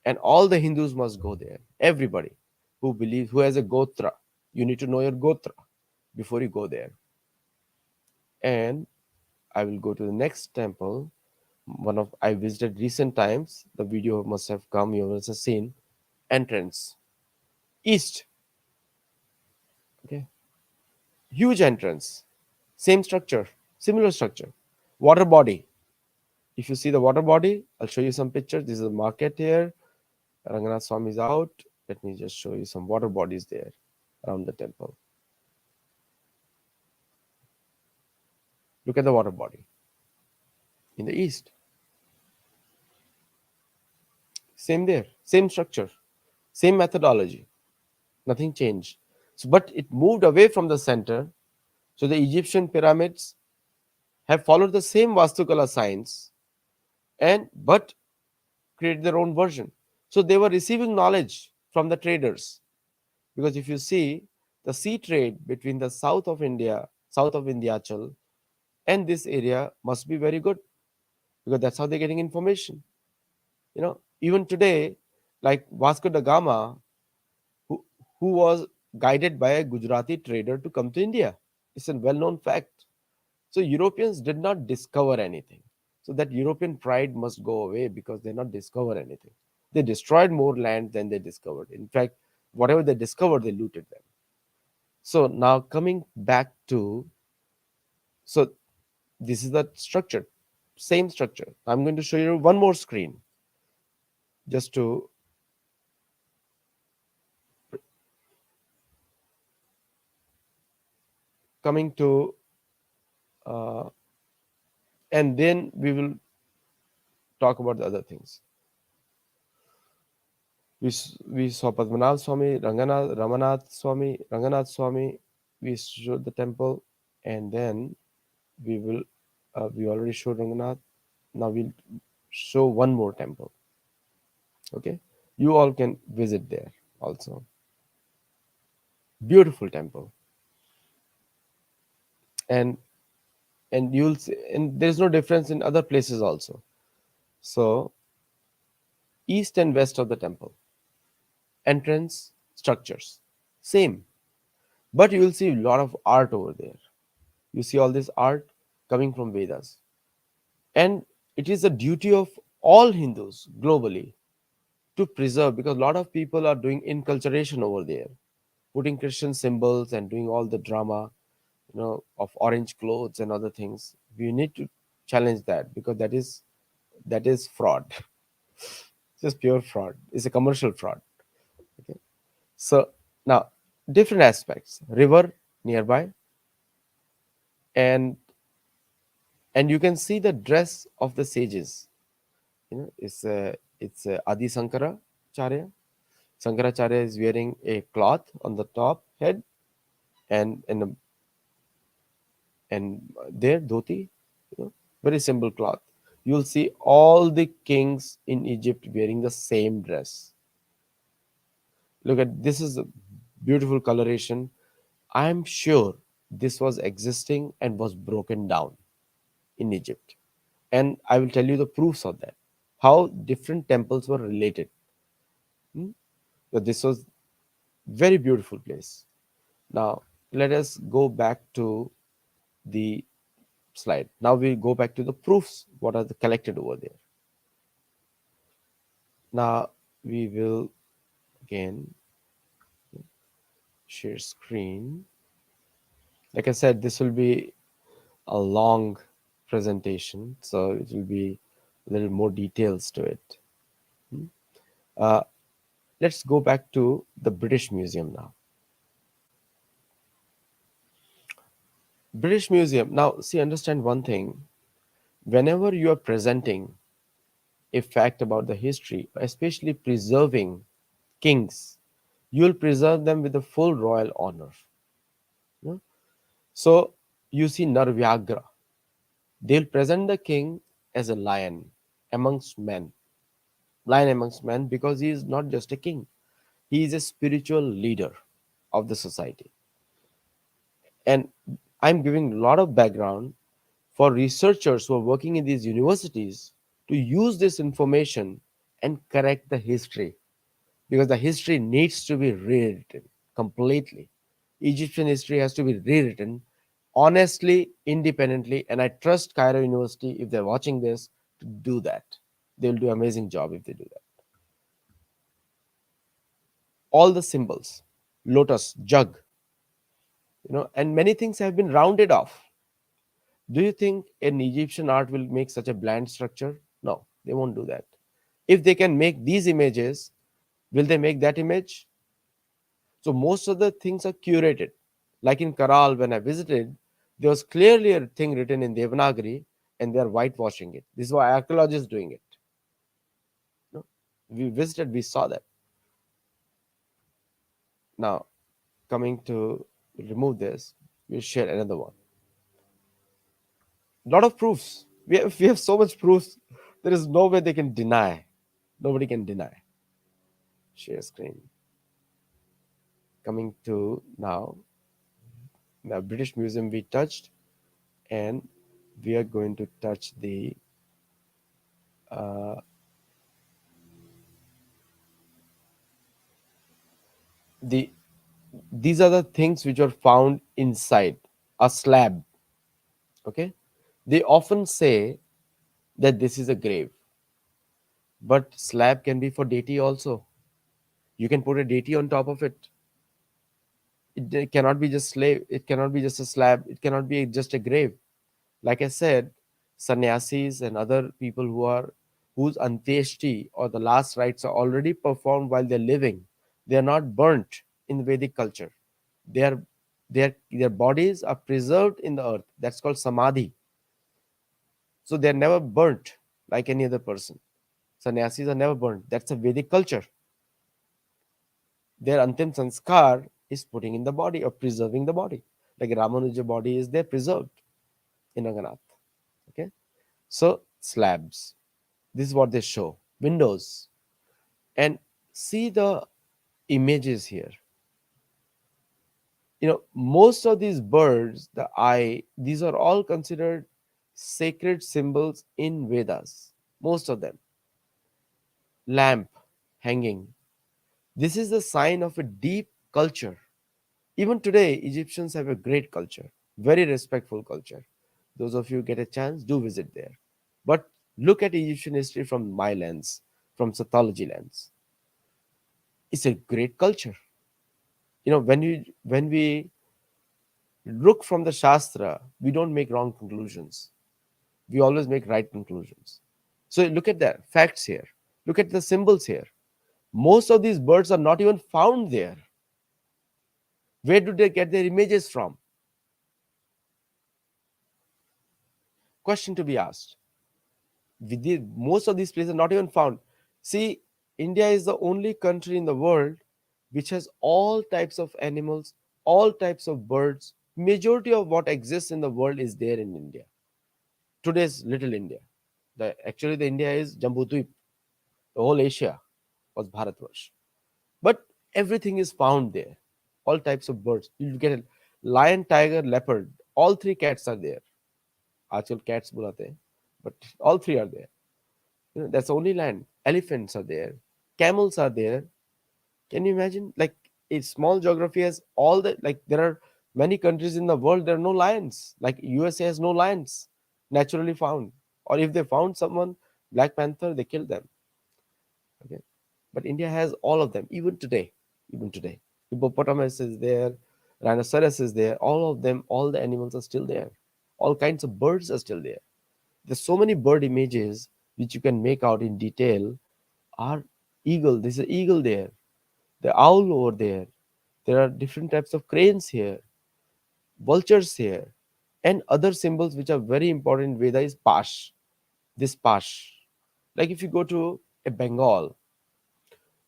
and all the Hindus must go there. Everybody who has a gotra, you need to know your gotra before you go there. And I will go to the next temple. One of I visited recent times. The video must have come. You must have seen entrance east. Okay, huge entrance, same structure, similar structure, water body. If you see the water body, I'll show you some pictures. This is a market here. Ranganath Swami is out. Let me just show you some water bodies there around the temple. Look at the water body in the east. Same there, same structure, same methodology. Nothing changed. So, but it moved away from the center. So the Egyptian pyramids have followed the same Vastukala science, and but create their own version. So they were receiving knowledge from the traders, because if you see, the sea trade between the south of Vindhyachal, and this area must be very good, because that's how they're getting information. Even today, like Vasco da Gama, who, who was guided by a Gujarati trader to come to India. It's a well-known fact. So Europeans did not discover anything. So that European pride must go away, because they not discover anything. They destroyed more land than they discovered. In fact, whatever they discovered, they looted them. So now coming back to, so this is the structure, same structure. I'm going to show you one more screen, just to coming to, uh, and then we will talk about the other things. We saw Padmanath Swami, Ranganath Swami. We showed the temple, and then we already showed Ranganath. Now we'll show one more temple. Okay, you all can visit there also. Beautiful temple, and you'll see, and there's no difference in other places also. So east and west of the temple, entrance structures, same, but you will see a lot of art over there. You see all this art coming from Vedas. And it is a duty of all Hindus globally to preserve, because a lot of people are doing inculturation over there, putting Christian symbols and doing all the drama, of orange clothes and other things. We need to challenge that, because that is fraud. just pure fraud. It's a commercial fraud. Okay. So now different aspects. River nearby, and and you can see the dress of the sages. It's Adi Sankaracharya. Sankaracharya is wearing a cloth on the top head, and and their dhoti, very simple cloth. You'll see all the kings in Egypt wearing the same dress. Look at this, is a beautiful coloration. I'm sure this was existing and was broken down in Egypt. And I will tell you the proofs of that. How different temples were related. Hmm? So this was very beautiful place. Now let us go back to the slide. Now we go back to the proofs. What are the collected over there? Now we will again share screen. Like I said, this will be a long presentation, so it will be a little more details to it. Hmm? Uh, let's go back to the British Museum now. British Museum. Now, see, understand one thing. Whenever you are presenting a fact about the history, especially preserving kings, you will preserve them with the full royal honor. You know? So, you see Narvyagra. They'll present the king as a lion amongst men, lion amongst men, because he is not just a king, he is a spiritual leader of the society. And I'm giving a lot of background for researchers who are working in these universities to use this information and correct the history, because the history needs to be rewritten completely. Egyptian history has to be rewritten honestly, independently, and I trust Cairo University, if they're watching this, to do that. They'll do an amazing job if they do that. All the symbols, lotus, jug, and many things have been rounded off. Do you think an Egyptian art will make such a bland structure? No, they won't do that. If they can make these images, will they make that image? So most of the things are curated. Like in Karal, when I visited, there was clearly a thing written in Devanagari, and they are whitewashing it. This is why archaeologists doing it. No? We visited, we saw that. Now, coming to remove this, we'll share another one. Lot of proofs. We have so much proofs. There is no way they can deny. Nobody can deny. Share screen. Coming to now, the British Museum we touched, and we are going to touch uh, the these are the things which are found inside a slab. Okay, they often say that this is a grave, but slab can be for deity also. You can put a deity on top of it. It cannot be just slave. It cannot be just a slab. It cannot be just a grave. Like I said, sannyasis and other people whose antyeshti or the last rites are already performed while they're living, they are not burnt in the Vedic culture. They are their bodies are preserved in the earth. That's called samadhi. So they're never burnt like any other person. Sannyasis are never burnt. That's a Vedic culture. Their antim sanskar is putting in the body or preserving the body. Like Ramanuja body is there preserved in Ranganath. Okay. So slabs. This is what they show. Windows. And see the images here. Most of these birds, the eye, these are all considered sacred symbols in Vedas. Most of them. Lamp hanging. This is a sign of a deep culture. Even today, Egyptians have a great culture, very respectful culture. Those of you get a chance, do visit there. But look at Egyptian history from my lens, from Sattology lens. It's a great culture. When we look from the Shastra, we don't make wrong conclusions. We always make right conclusions. So look at the facts here. Look at the symbols here. Most of these birds are not even found there. Where do they get their images from? Question to be asked. Most of these places are not even found. See, India is the only country in the world which has all types of animals, all types of birds. Majority of what exists in the world is there in India. Today's little India. Actually, the India is Jambudvip. The whole Asia was Bharatvarsh. But everything is found there. All types of birds. You get a lion, tiger, leopard. All three cats are there. Actual cats bulate, hain, but all three are there. That's the only land. Elephants are there. Camels are there. Can you imagine? Like a small geography has all the like. There are many countries in the world. There are no lions. Like USA has no lions naturally found. Or if they found someone, Black Panther, they kill them. Okay, but India has all of them. Even today, hippopotamus is there, rhinoceros is there. All of them, all the animals are still there. All kinds of birds are still there. There's so many bird images which you can make out in detail. Are eagle, there's an eagle there, the owl over there, there are different types of cranes here, vultures here, and other symbols which are very important in Veda is pash. This pash, like if you go to a Bengal,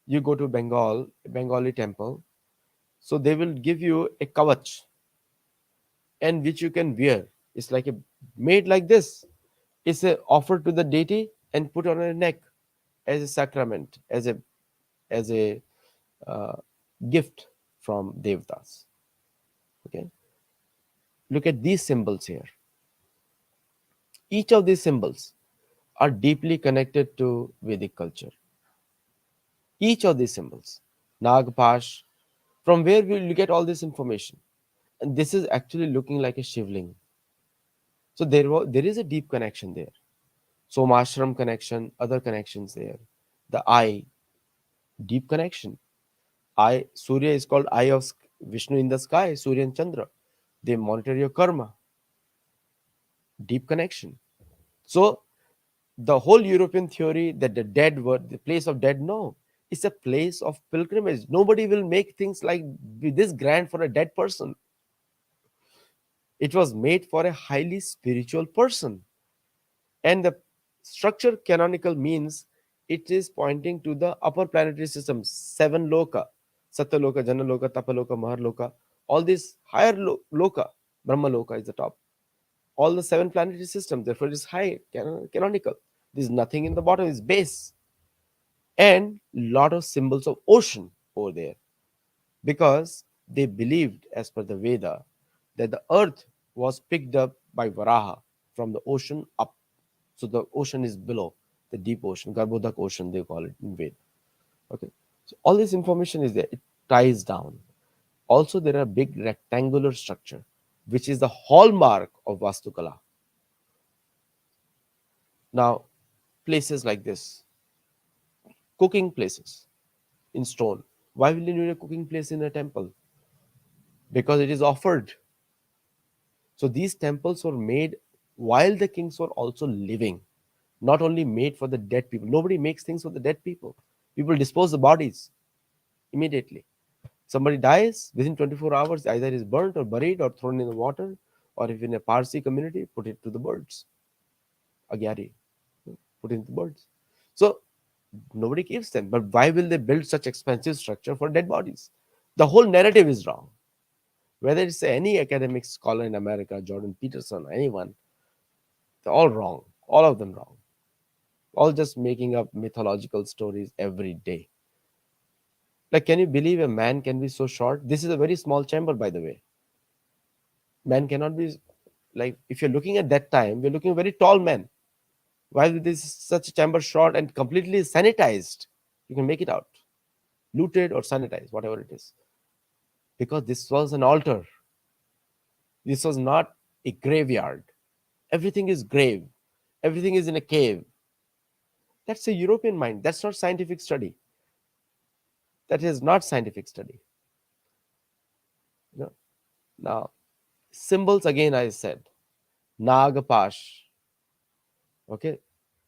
you go to Bengal, a Bengali temple, so they will give you a kavach, and which you can wear. It's like a made like this. It's a offered to the deity and put on a neck as a sacrament, as a uh, gift from devtas. Okay, look at these symbols here. Each of these symbols are deeply connected to Vedic culture. Each of these symbols, Nagpash, from where will you get all this information? And this is actually looking like a shivling. So there is a deep connection there. Somashram connection, other connections there. The eye, deep connection. Eye, Surya is called eye of Vishnu in the sky, Surya and Chandra. They monitor your karma, deep connection. So the whole European theory that the dead were the place of dead, no, it's a place of pilgrimage. Nobody will make things like this grand for a dead person. It was made for a highly spiritual person. And the structure canonical means it is pointing to the upper planetary system, seven loka, Sattoloka, Janaloka, Tapaloka, Maharloka, all these higher loka, Brahma Loka is the top. All the seven planetary systems, therefore it is high, canonical. There's nothing in the bottom, it's base. And lot of symbols of ocean over there. Because they believed, as per the Veda, that the earth was picked up by Varaha from the ocean up. So the ocean is below, the deep ocean, Garbhodak ocean, they call it in Veda. Okay. So all this information is there. It ties down. Also, there are big rectangular structure, which is the hallmark of Vastukala. Now, places like this, cooking places in stone. Why will you need a cooking place in a temple? Because it is offered. So these temples were made while the kings were also living, not only made for the dead people. Nobody makes things for the dead people. People dispose the bodies immediately. Somebody dies within 24 hours, either is burnt or buried or thrown in the water, or if in a Parsi community, put it to the birds. Agyari, put in the birds. So nobody keeps them. But why will they build such expensive structure for dead bodies? The whole narrative is wrong. Whether it's any academic scholar in America, Jordan Peterson, anyone, they're all wrong. All of them wrong. All just making up mythological stories every day. Like, can you believe a man can be so short? This is a very small chamber, by the way. Man cannot be like, if you're looking at that time, we're looking at a very tall man. Why is this such a chamber short and completely sanitized? You can make it out, looted or sanitized, whatever it is. Because this was an altar. This was not a graveyard. Everything is grave. Everything is in a cave. That's a European mind. That's not scientific study. That is not scientific study. You know? Now, symbols again, I said. Nagapash. Okay.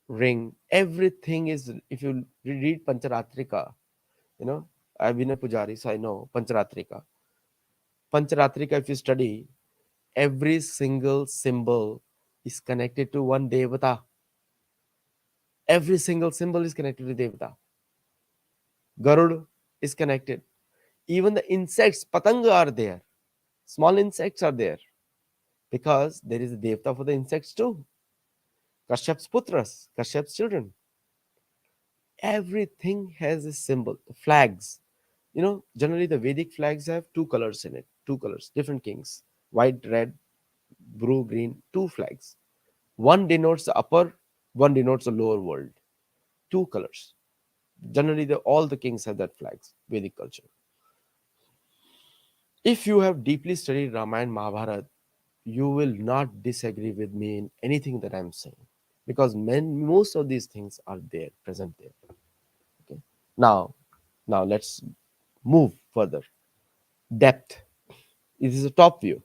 ring, everything is, if you read Pancharatrika, you know, I've been a pujari, so I know Pancharatrika. Pancharatrika, if you study, every single symbol is connected to one devata. Every single symbol is connected to devata. Garud is connected. Even the insects, patanga are there. Small insects are there because there is a devata for the insects too. Kashyap's putras, Kashyap's children. Everything has a symbol. Flags. Generally the Vedic flags have two colors in it. Two colors, different kings. White, red, blue, green, two flags. One denotes the upper, one denotes the lower world. Two colors. Generally, all the kings have that flags, Vedic culture. If you have deeply studied Ramayana Mahabharata, you will not disagree with me in anything that I'm saying because most of these things are there, present there. Okay. Now, now let's move further. Depth. This is a top view.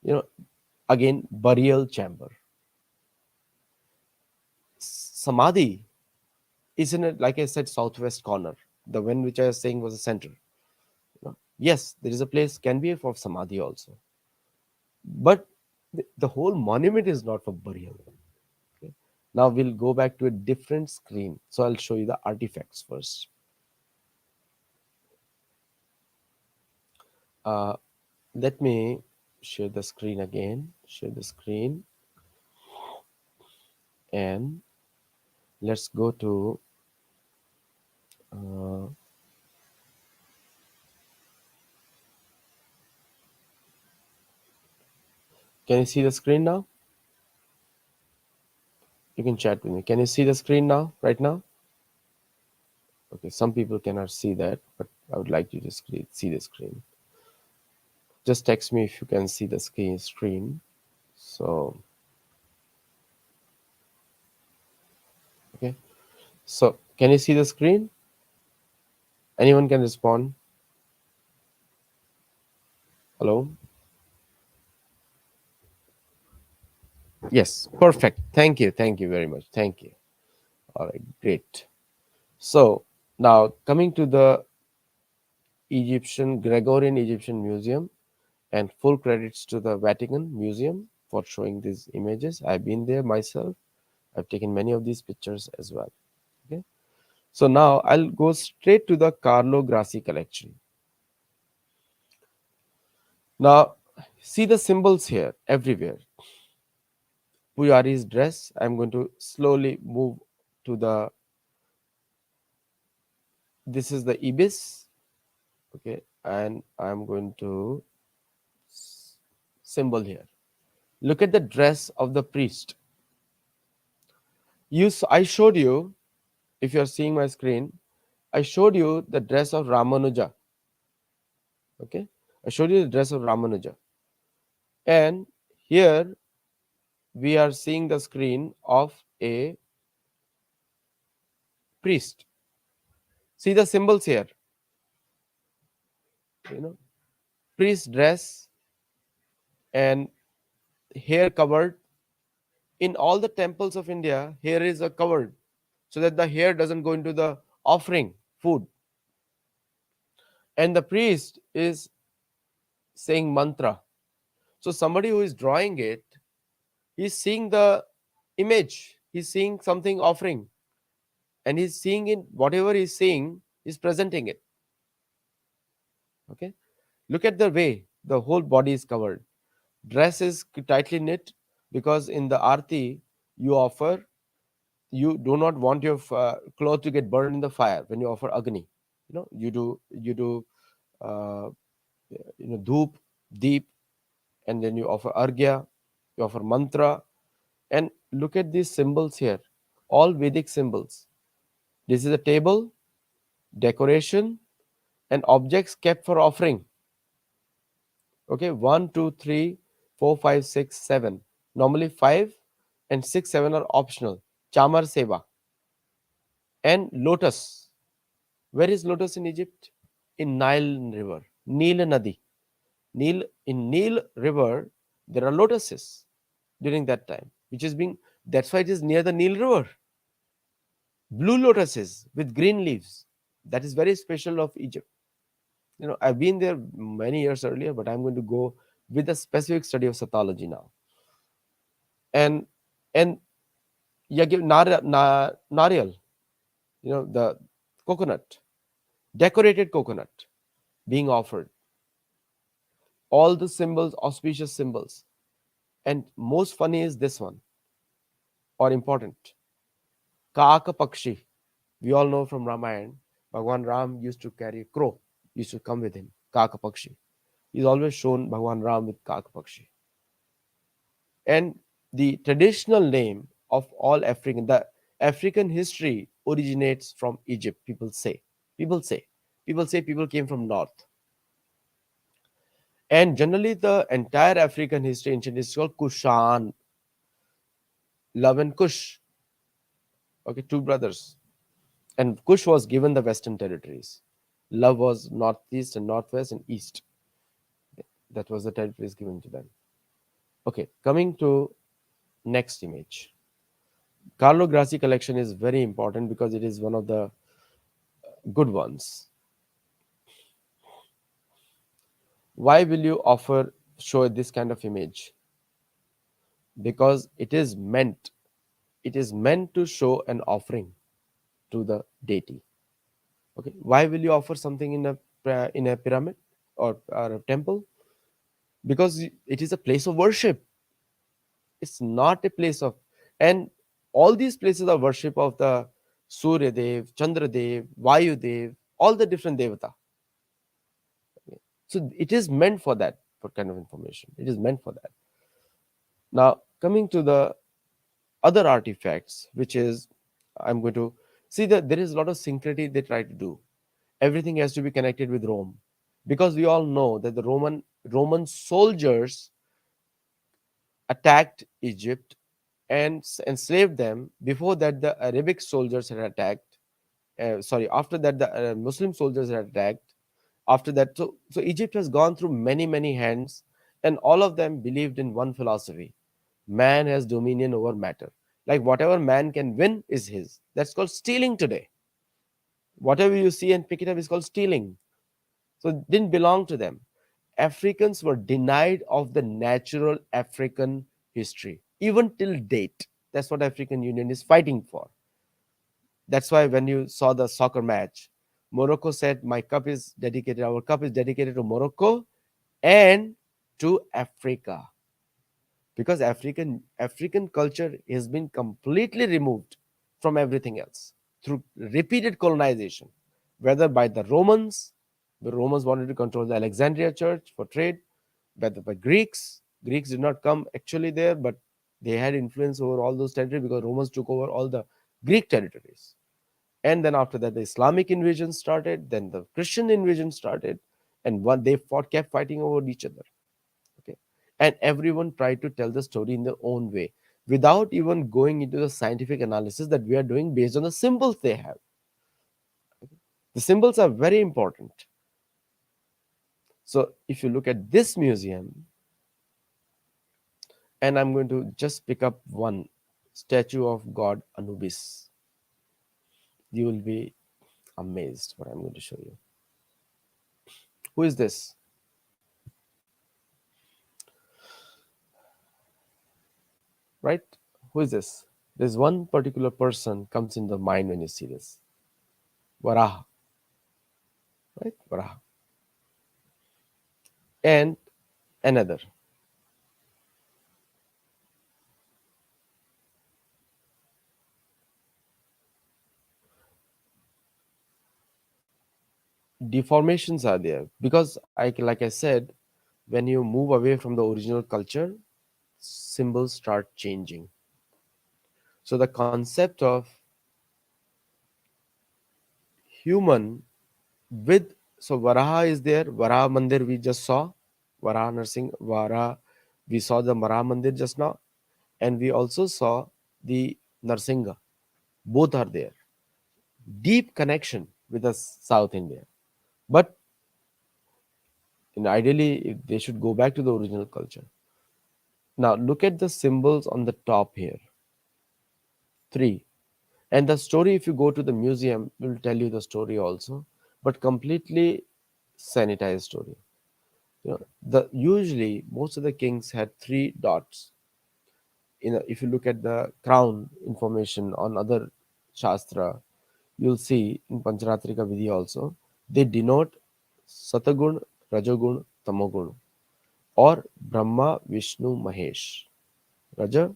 You know, again, burial chamber. Samadhi is in it, like I said, southwest corner. The one which I was saying was the center. Yes, there is a place can be for samadhi also, but the whole monument is not for burial. Okay? Now we'll go back to a different screen. So I'll show you the artifacts first. Uh, Let me share the screen again. Share the screen, and let's go to. Uh, can you see the screen now? You can chat with me. Can you see the screen now? Right now? Okay. Some people cannot see that, but I would like you to see the screen. Just text me if you can see the screen. So okay. So can you see the screen? Anyone can respond. Hello? Yes, perfect. Thank you. Thank you very much. Thank you. All right, great. So now coming to the Gregorian Egyptian Museum, and full credits to the Vatican Museum for showing these images. I've been there myself. I've taken many of these pictures as well. Okay. So now I'll go straight to the Carlo Grassi collection. Now see the symbols here everywhere. Pujari's dress. I'm going to slowly move to the. This is the ibis. Okay, and I'm going to symbol here. Look at the dress of the priest. I showed you, if you're seeing my screen, I showed you the dress of Ramanuja. Okay, I showed you the dress of Ramanuja, and here we are seeing the screen of a priest. See the symbols here. Priest dress and hair covered. In all the temples of India, hair is covered so that the hair doesn't go into the offering food. And the priest is saying mantra. So somebody who is drawing it, he's seeing the image, he's seeing something offering, and he's seeing it, whatever he's seeing, he's presenting it. Okay, look at the way the whole body is covered. Dress is tightly knit because in the arti you offer, you do not want your cloth to get burned in the fire when you offer agni. You do uh, dhoop, deep, and then you offer argya, you offer mantra, and look at these symbols here, all Vedic symbols. This is a table, decoration, and objects kept for offering. Okay, 1, 2, 3, 4, 5, 6, 7. Normally 5 and 6, 7 are optional. Chamar seva and lotus. Where is lotus in Egypt? In Nile River, Nil Nadi. In Nile River, there are lotuses during that time, which is being. That's why it is near the Nile River. blue lotuses with green leaves. That is very special of Egypt. I've been there many years earlier, but I'm going to go with a specific study of Sattology now. And and you give nariyal, the coconut, decorated coconut being offered, all the symbols, auspicious symbols. And most funny is this one, or important, Kaaka Pakshi. We all know from Ramayana, Bhagwan Ram used to carry a crow, used to come with him, Kaaka Pakshi. He's always shown Bhagwan Ram with Kaaka Pakshi. And the traditional name of all African, the African history originates from Egypt, people say. People say. People say people came from north. And generally, the entire African history, ancient history, is called Kushan, Love and Kush. Okay, two brothers. And Kush was given the Western territories. Love was northeast and northwest and east. That was the territories given to them. Okay, coming to next image. Carlo Grassi collection is very important because it is one of the good ones. Why will you offer show this kind of image? Because it is meant to show an offering to the deity. Okay, why will you offer something in a pyramid or a temple? Because it is a place of worship. It's not a place of, and all these places of worship of the Surya Dev, Chandra Dev, Vayu Dev, all the different devata. Okay. So it is meant for that, for kind of information. It is meant for that. Now, coming to the other artifacts, which is, I'm going to see that there is a lot of syncrety they try to do. Everything has to be connected with Rome, because we all know that the Roman soldiers attacked Egypt and enslaved them. Before that, the Arabic soldiers had attacked. Sorry, after that, the Muslim soldiers had attacked. After that, so Egypt has gone through many hands, and all of them believed in one philosophy: man has dominion over matter. Like whatever man can win is his. That's called stealing today. Whatever you see and pick it up is called stealing. So it didn't belong to them. Africans were denied of the natural African history, even till date. That's what African Union is fighting for. That's why when you saw the soccer match, Morocco said, "My cup is dedicated. Our cup is dedicated to Morocco and to Africa," because African culture has been completely removed from everything else through repeated colonization, whether by the Romans. The Romans wanted to control the Alexandria church for trade, whether by Greeks did not come actually there, but they had influence over all those territories because Romans took over all the Greek territories. And then after that, the Islamic invasion started, then the Christian invasion started, and one they kept fighting over each other. Okay, and everyone tried to tell the story in their own way without even going into the scientific analysis that we are doing based on the symbols they have. The symbols are very important. So if you look at this museum, and I'm going to just pick up one statue of god Anubis, you will be amazed what I'm going to show you. Who is this? Right? Who is this? There's one particular person comes in the mind when you see this. Varaha. Right? Varaha. And another. Deformations are there because, like I said, when you move away from the original culture, symbols start changing. So the concept of human with, so Varaha is there. Varaha Mandir we just saw. Varaha Nursing, Varaha, we saw the Varaha Mandir just now, and we also saw the Narsinga. Both are there. Deep connection with the South India. But ideally, they should go back to the original culture. Now, look at the symbols on the top here. Three. And the story, if you go to the museum, will tell you the story also, but completely sanitized story. The usually most of the kings had three dots. If you look at the crown information on other shastra, you'll see in Pancharatrika Vidhi also, they denote Satagun, Rajagun, Tamogun, or Brahma, Vishnu, Mahesh. Raja,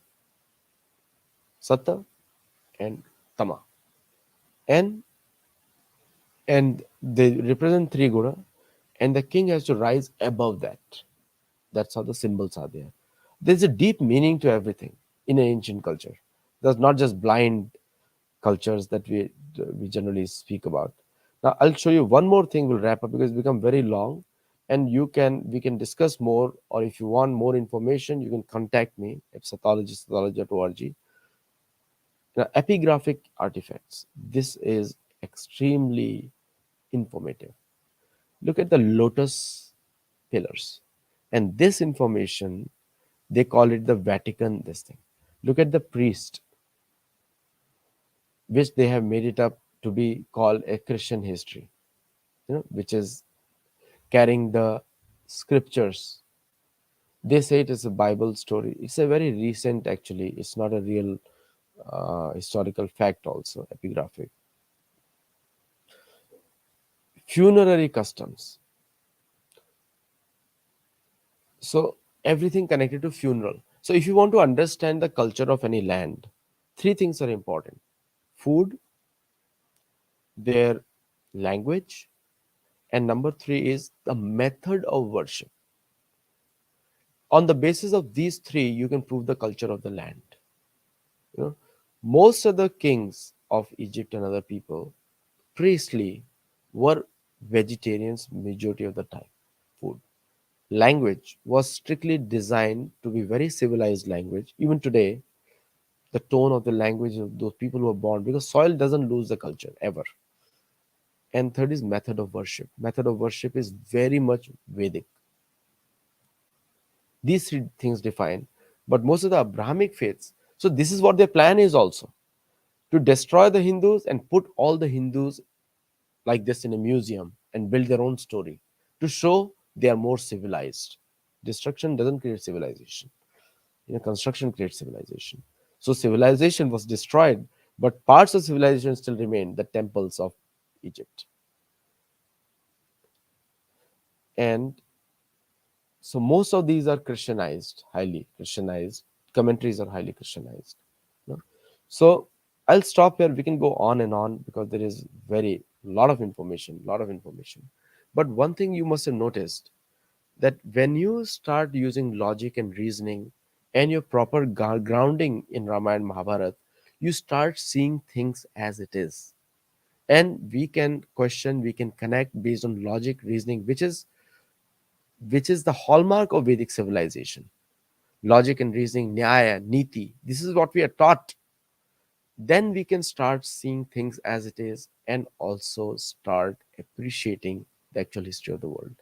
Sata, and Tama. And they represent three guna, and the king has to rise above that. That's how the symbols are there. There's a deep meaning to everything in an ancient culture. There's not just blind cultures that we generally speak about. Now I'll show you one more thing. We'll wrap up because it's become very long, and we can discuss more. Or if you want more information, you can contact me at sattology.org. Now, epigraphic artifacts. This is extremely informative. Look at the lotus pillars, and this information, they call it the Vatican. This thing. Look at the priest, which they have made it up to be called a Christian history, which is carrying the scriptures. They say it is a Bible story. It's a very recent, actually. It's not a real historical fact. Also, epigraphic funerary customs. So everything connected to funeral. So if you want to understand the culture of any land, three things are important: food, their language, and number three is the method of worship. On the basis of these three, you can prove the culture of the land. You know, most of the kings of Egypt and other people, priestly, were vegetarians majority of the time. Food. Language was strictly designed to be very civilized language. Even today, the tone of the language of those people who are born, because soil doesn't lose the culture ever. And third is method of worship. Method of worship is very much Vedic. These three things define. But most of the Abrahamic faiths, so this is what their plan is also, to destroy the Hindus and put all the Hindus like this in a museum and build their own story to show they are more civilized. Destruction doesn't create civilization. Construction creates civilization. So civilization was destroyed, but parts of civilization still remain, the temples of Egypt. And so most of these are Christianized, highly Christianized. Commentaries are highly Christianized. you know. So I'll stop here. We can go on and on because there is very lot of information, lot of information. But one thing you must have noticed, that when you start using logic and reasoning and your proper grounding in Ramayana Mahabharata, you start seeing things as it is. And we can question, we can connect based on logic, reasoning, which is the hallmark of Vedic civilization. Logic and reasoning, nyaya, niti. This is what we are taught. Then we can start seeing things as it is and also start appreciating the actual history of the world.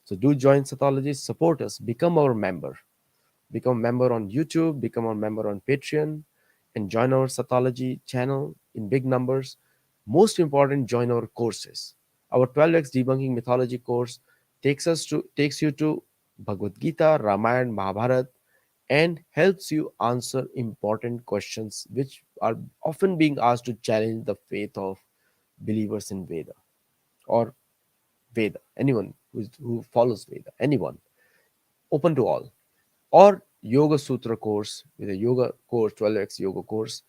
So do join Sattology, support us, become our member. Become a member on YouTube, become a member on Patreon, and join our Sattology channel in big numbers. Most important, join our courses. Our 12x debunking mythology course takes you to Bhagavad Gita, Ramayana, Mahabharata, and helps you answer important questions which are often being asked to challenge the faith of believers in Veda or Veda. Anyone who follows Veda, anyone, open to all. Or Yoga Sutra course, with a yoga course, 12x yoga course,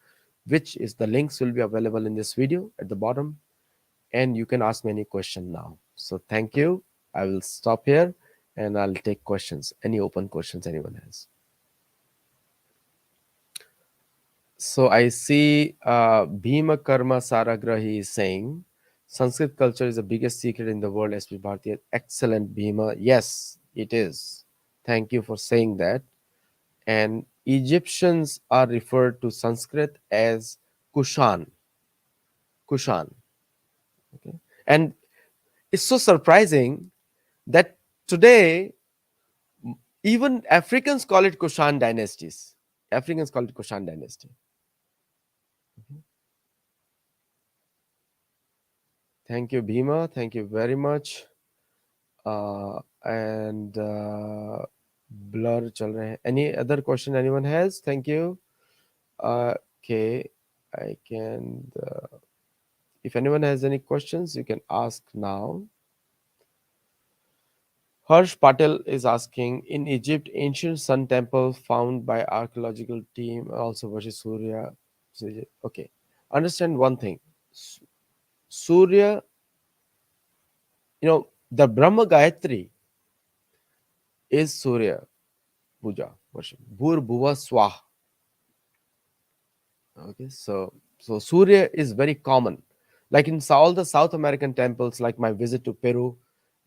which is, the links will be available in this video at the bottom, and you can ask me any question now. So thank you. I will stop here and I'll take questions, any open questions anyone has. So I see Bhima Karma Saragrahi is saying Sanskrit culture is the biggest secret in the world. SP Bharti, excellent, Bhima. Yes, it is. Thank you for saying that. And Egyptians are referred to Sanskrit as Kushan. Kushan. Okay? And it's so surprising that today even Africans call it Kushan dynasties. Africans call it Kushan dynasty. Thank you, Bhima. Thank you very much. And blur chal rahe hain. Any other question anyone has? Thank you. Okay, I can. If anyone has any questions, you can ask now. Harsh Patel is asking, in Egypt, ancient sun temple found by archaeological team also versus Surya. Okay, understand one thing. Surya, the Brahma Gayatri is Surya puja worship. Bhur Bhuva Swah. Okay, so Surya is very common. Like in all the South American temples, like my visit to Peru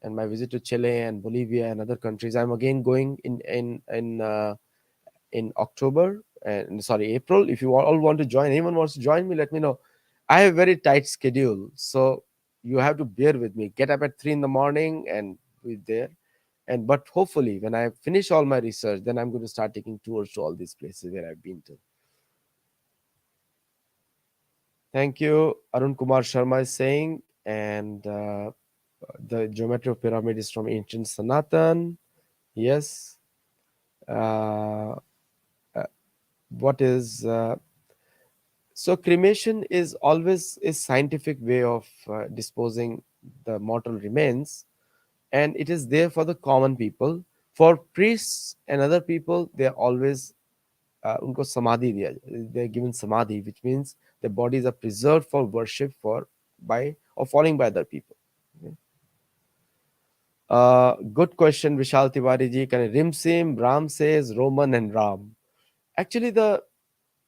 and my visit to Chile and Bolivia and other countries, I'm again going in October and sorry April. If you all want to join, anyone wants to join me, let me know. I have a very tight schedule, so you have to bear with me. Get up at 3 in the morning and be there. And but hopefully, when I finish all my research, then I'm going to start taking tours to all these places where I've been to. Thank you, Arun Kumar Sharma is saying, and the geometry of pyramid is from ancient Sanatan. Yes. Uh, uh, what is So cremation is always a scientific way of disposing the mortal remains, and it is there for the common people. For priests and other people, they are always उनको समाधि दिया they are given samadhi, which means their bodies are preserved for worship for by or following by other people. Okay. Good question, Vishal Tiwari ji. Can Rimsim, Ram says Roman and Ram. Actually, the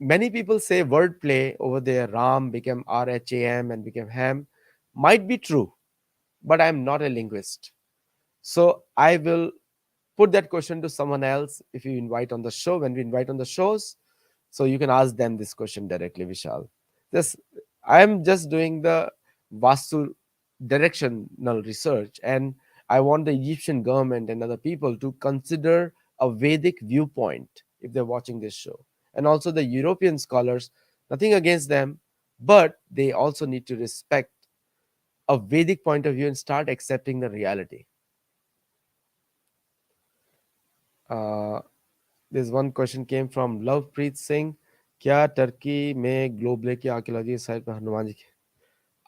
many people say wordplay over there. Ram became RHAM and became Ham. Might be true, but I'm not a linguist. So I will put that question to someone else if you invite on the show. When we invite on the shows, so you can ask them this question directly, Vishal. This I am just doing the Vastu directional research, and I want the Egyptian government and other people to consider a Vedic viewpoint if they're watching this show. And also the European scholars, nothing against them, but they also need to respect a Vedic point of view and start accepting the reality. Uh, This one question came from Lovepreet Singh. क्या Turkey में global की archaeology site पर हनुमान जी के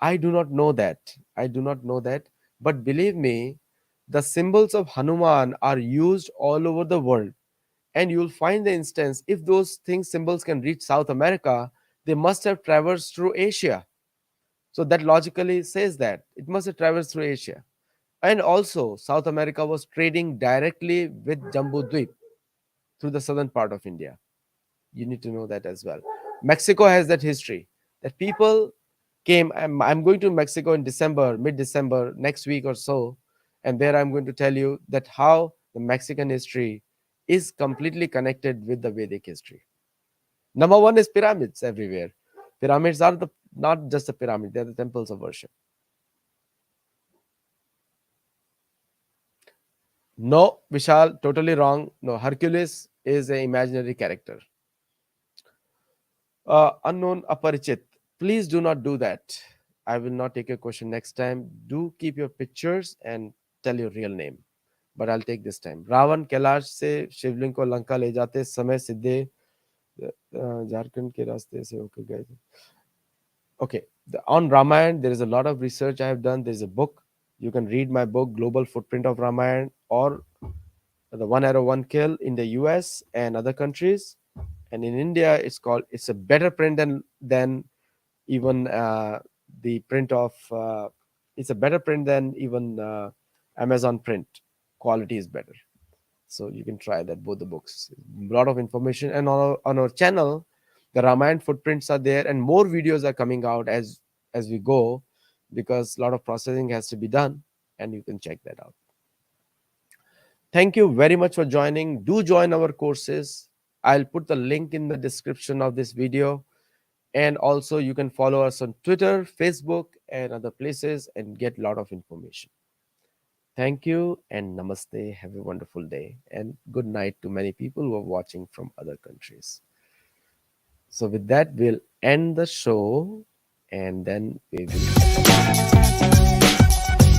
I do not know that. I do not know that. But believe me, the symbols of Hanuman are used all over the world. And you'll find the instance if those things, symbols can reach South America, they must have traversed through Asia. So that logically says that it must have traversed through Asia. And also, South America was trading directly with Jambu Dweep through the southern part of India. You need to know that as well. Mexico has that history that people came. I'm going to Mexico in December, mid-December, next week or so, and there I'm going to tell you that how the Mexican history is completely connected with the Vedic history. Number one is pyramids everywhere. Pyramids are the not just the pyramid; they are the temples of worship. No, Vishal, totally wrong. No, Hercules is an imaginary character. Unknown Aparichit, please do not do that. I will not take your question next time. Do keep your pictures and tell your real name. But I'll take this time. Ravan Kailash से शिवलिंग को लंका ले जाते समय सीधे झारखंड के रास्ते से होकर गए थे. Okay, on Ramayana, there is a lot of research I have done. There's a book. You can read my book, Global Footprint of Ramayana, or the One Arrow, One Kill in the US and other countries. And in India, it's a better print than even the print of it's a better print than even Amazon print. Quality is better, so you can try that both the books. A lot of information, and on our channel, the Ramayana footprints are there, and more videos are coming out as we go, because a lot of processing has to be done, and you can check that out. Thank you very much for joining. Do join our courses. I'll put the link in the description of this video. And also, you can follow us on Twitter, Facebook, and other places and get a lot of information. Thank you and namaste. Have a wonderful day and good night to many people who are watching from other countries. So, with that, we'll end the show and then we will catch up.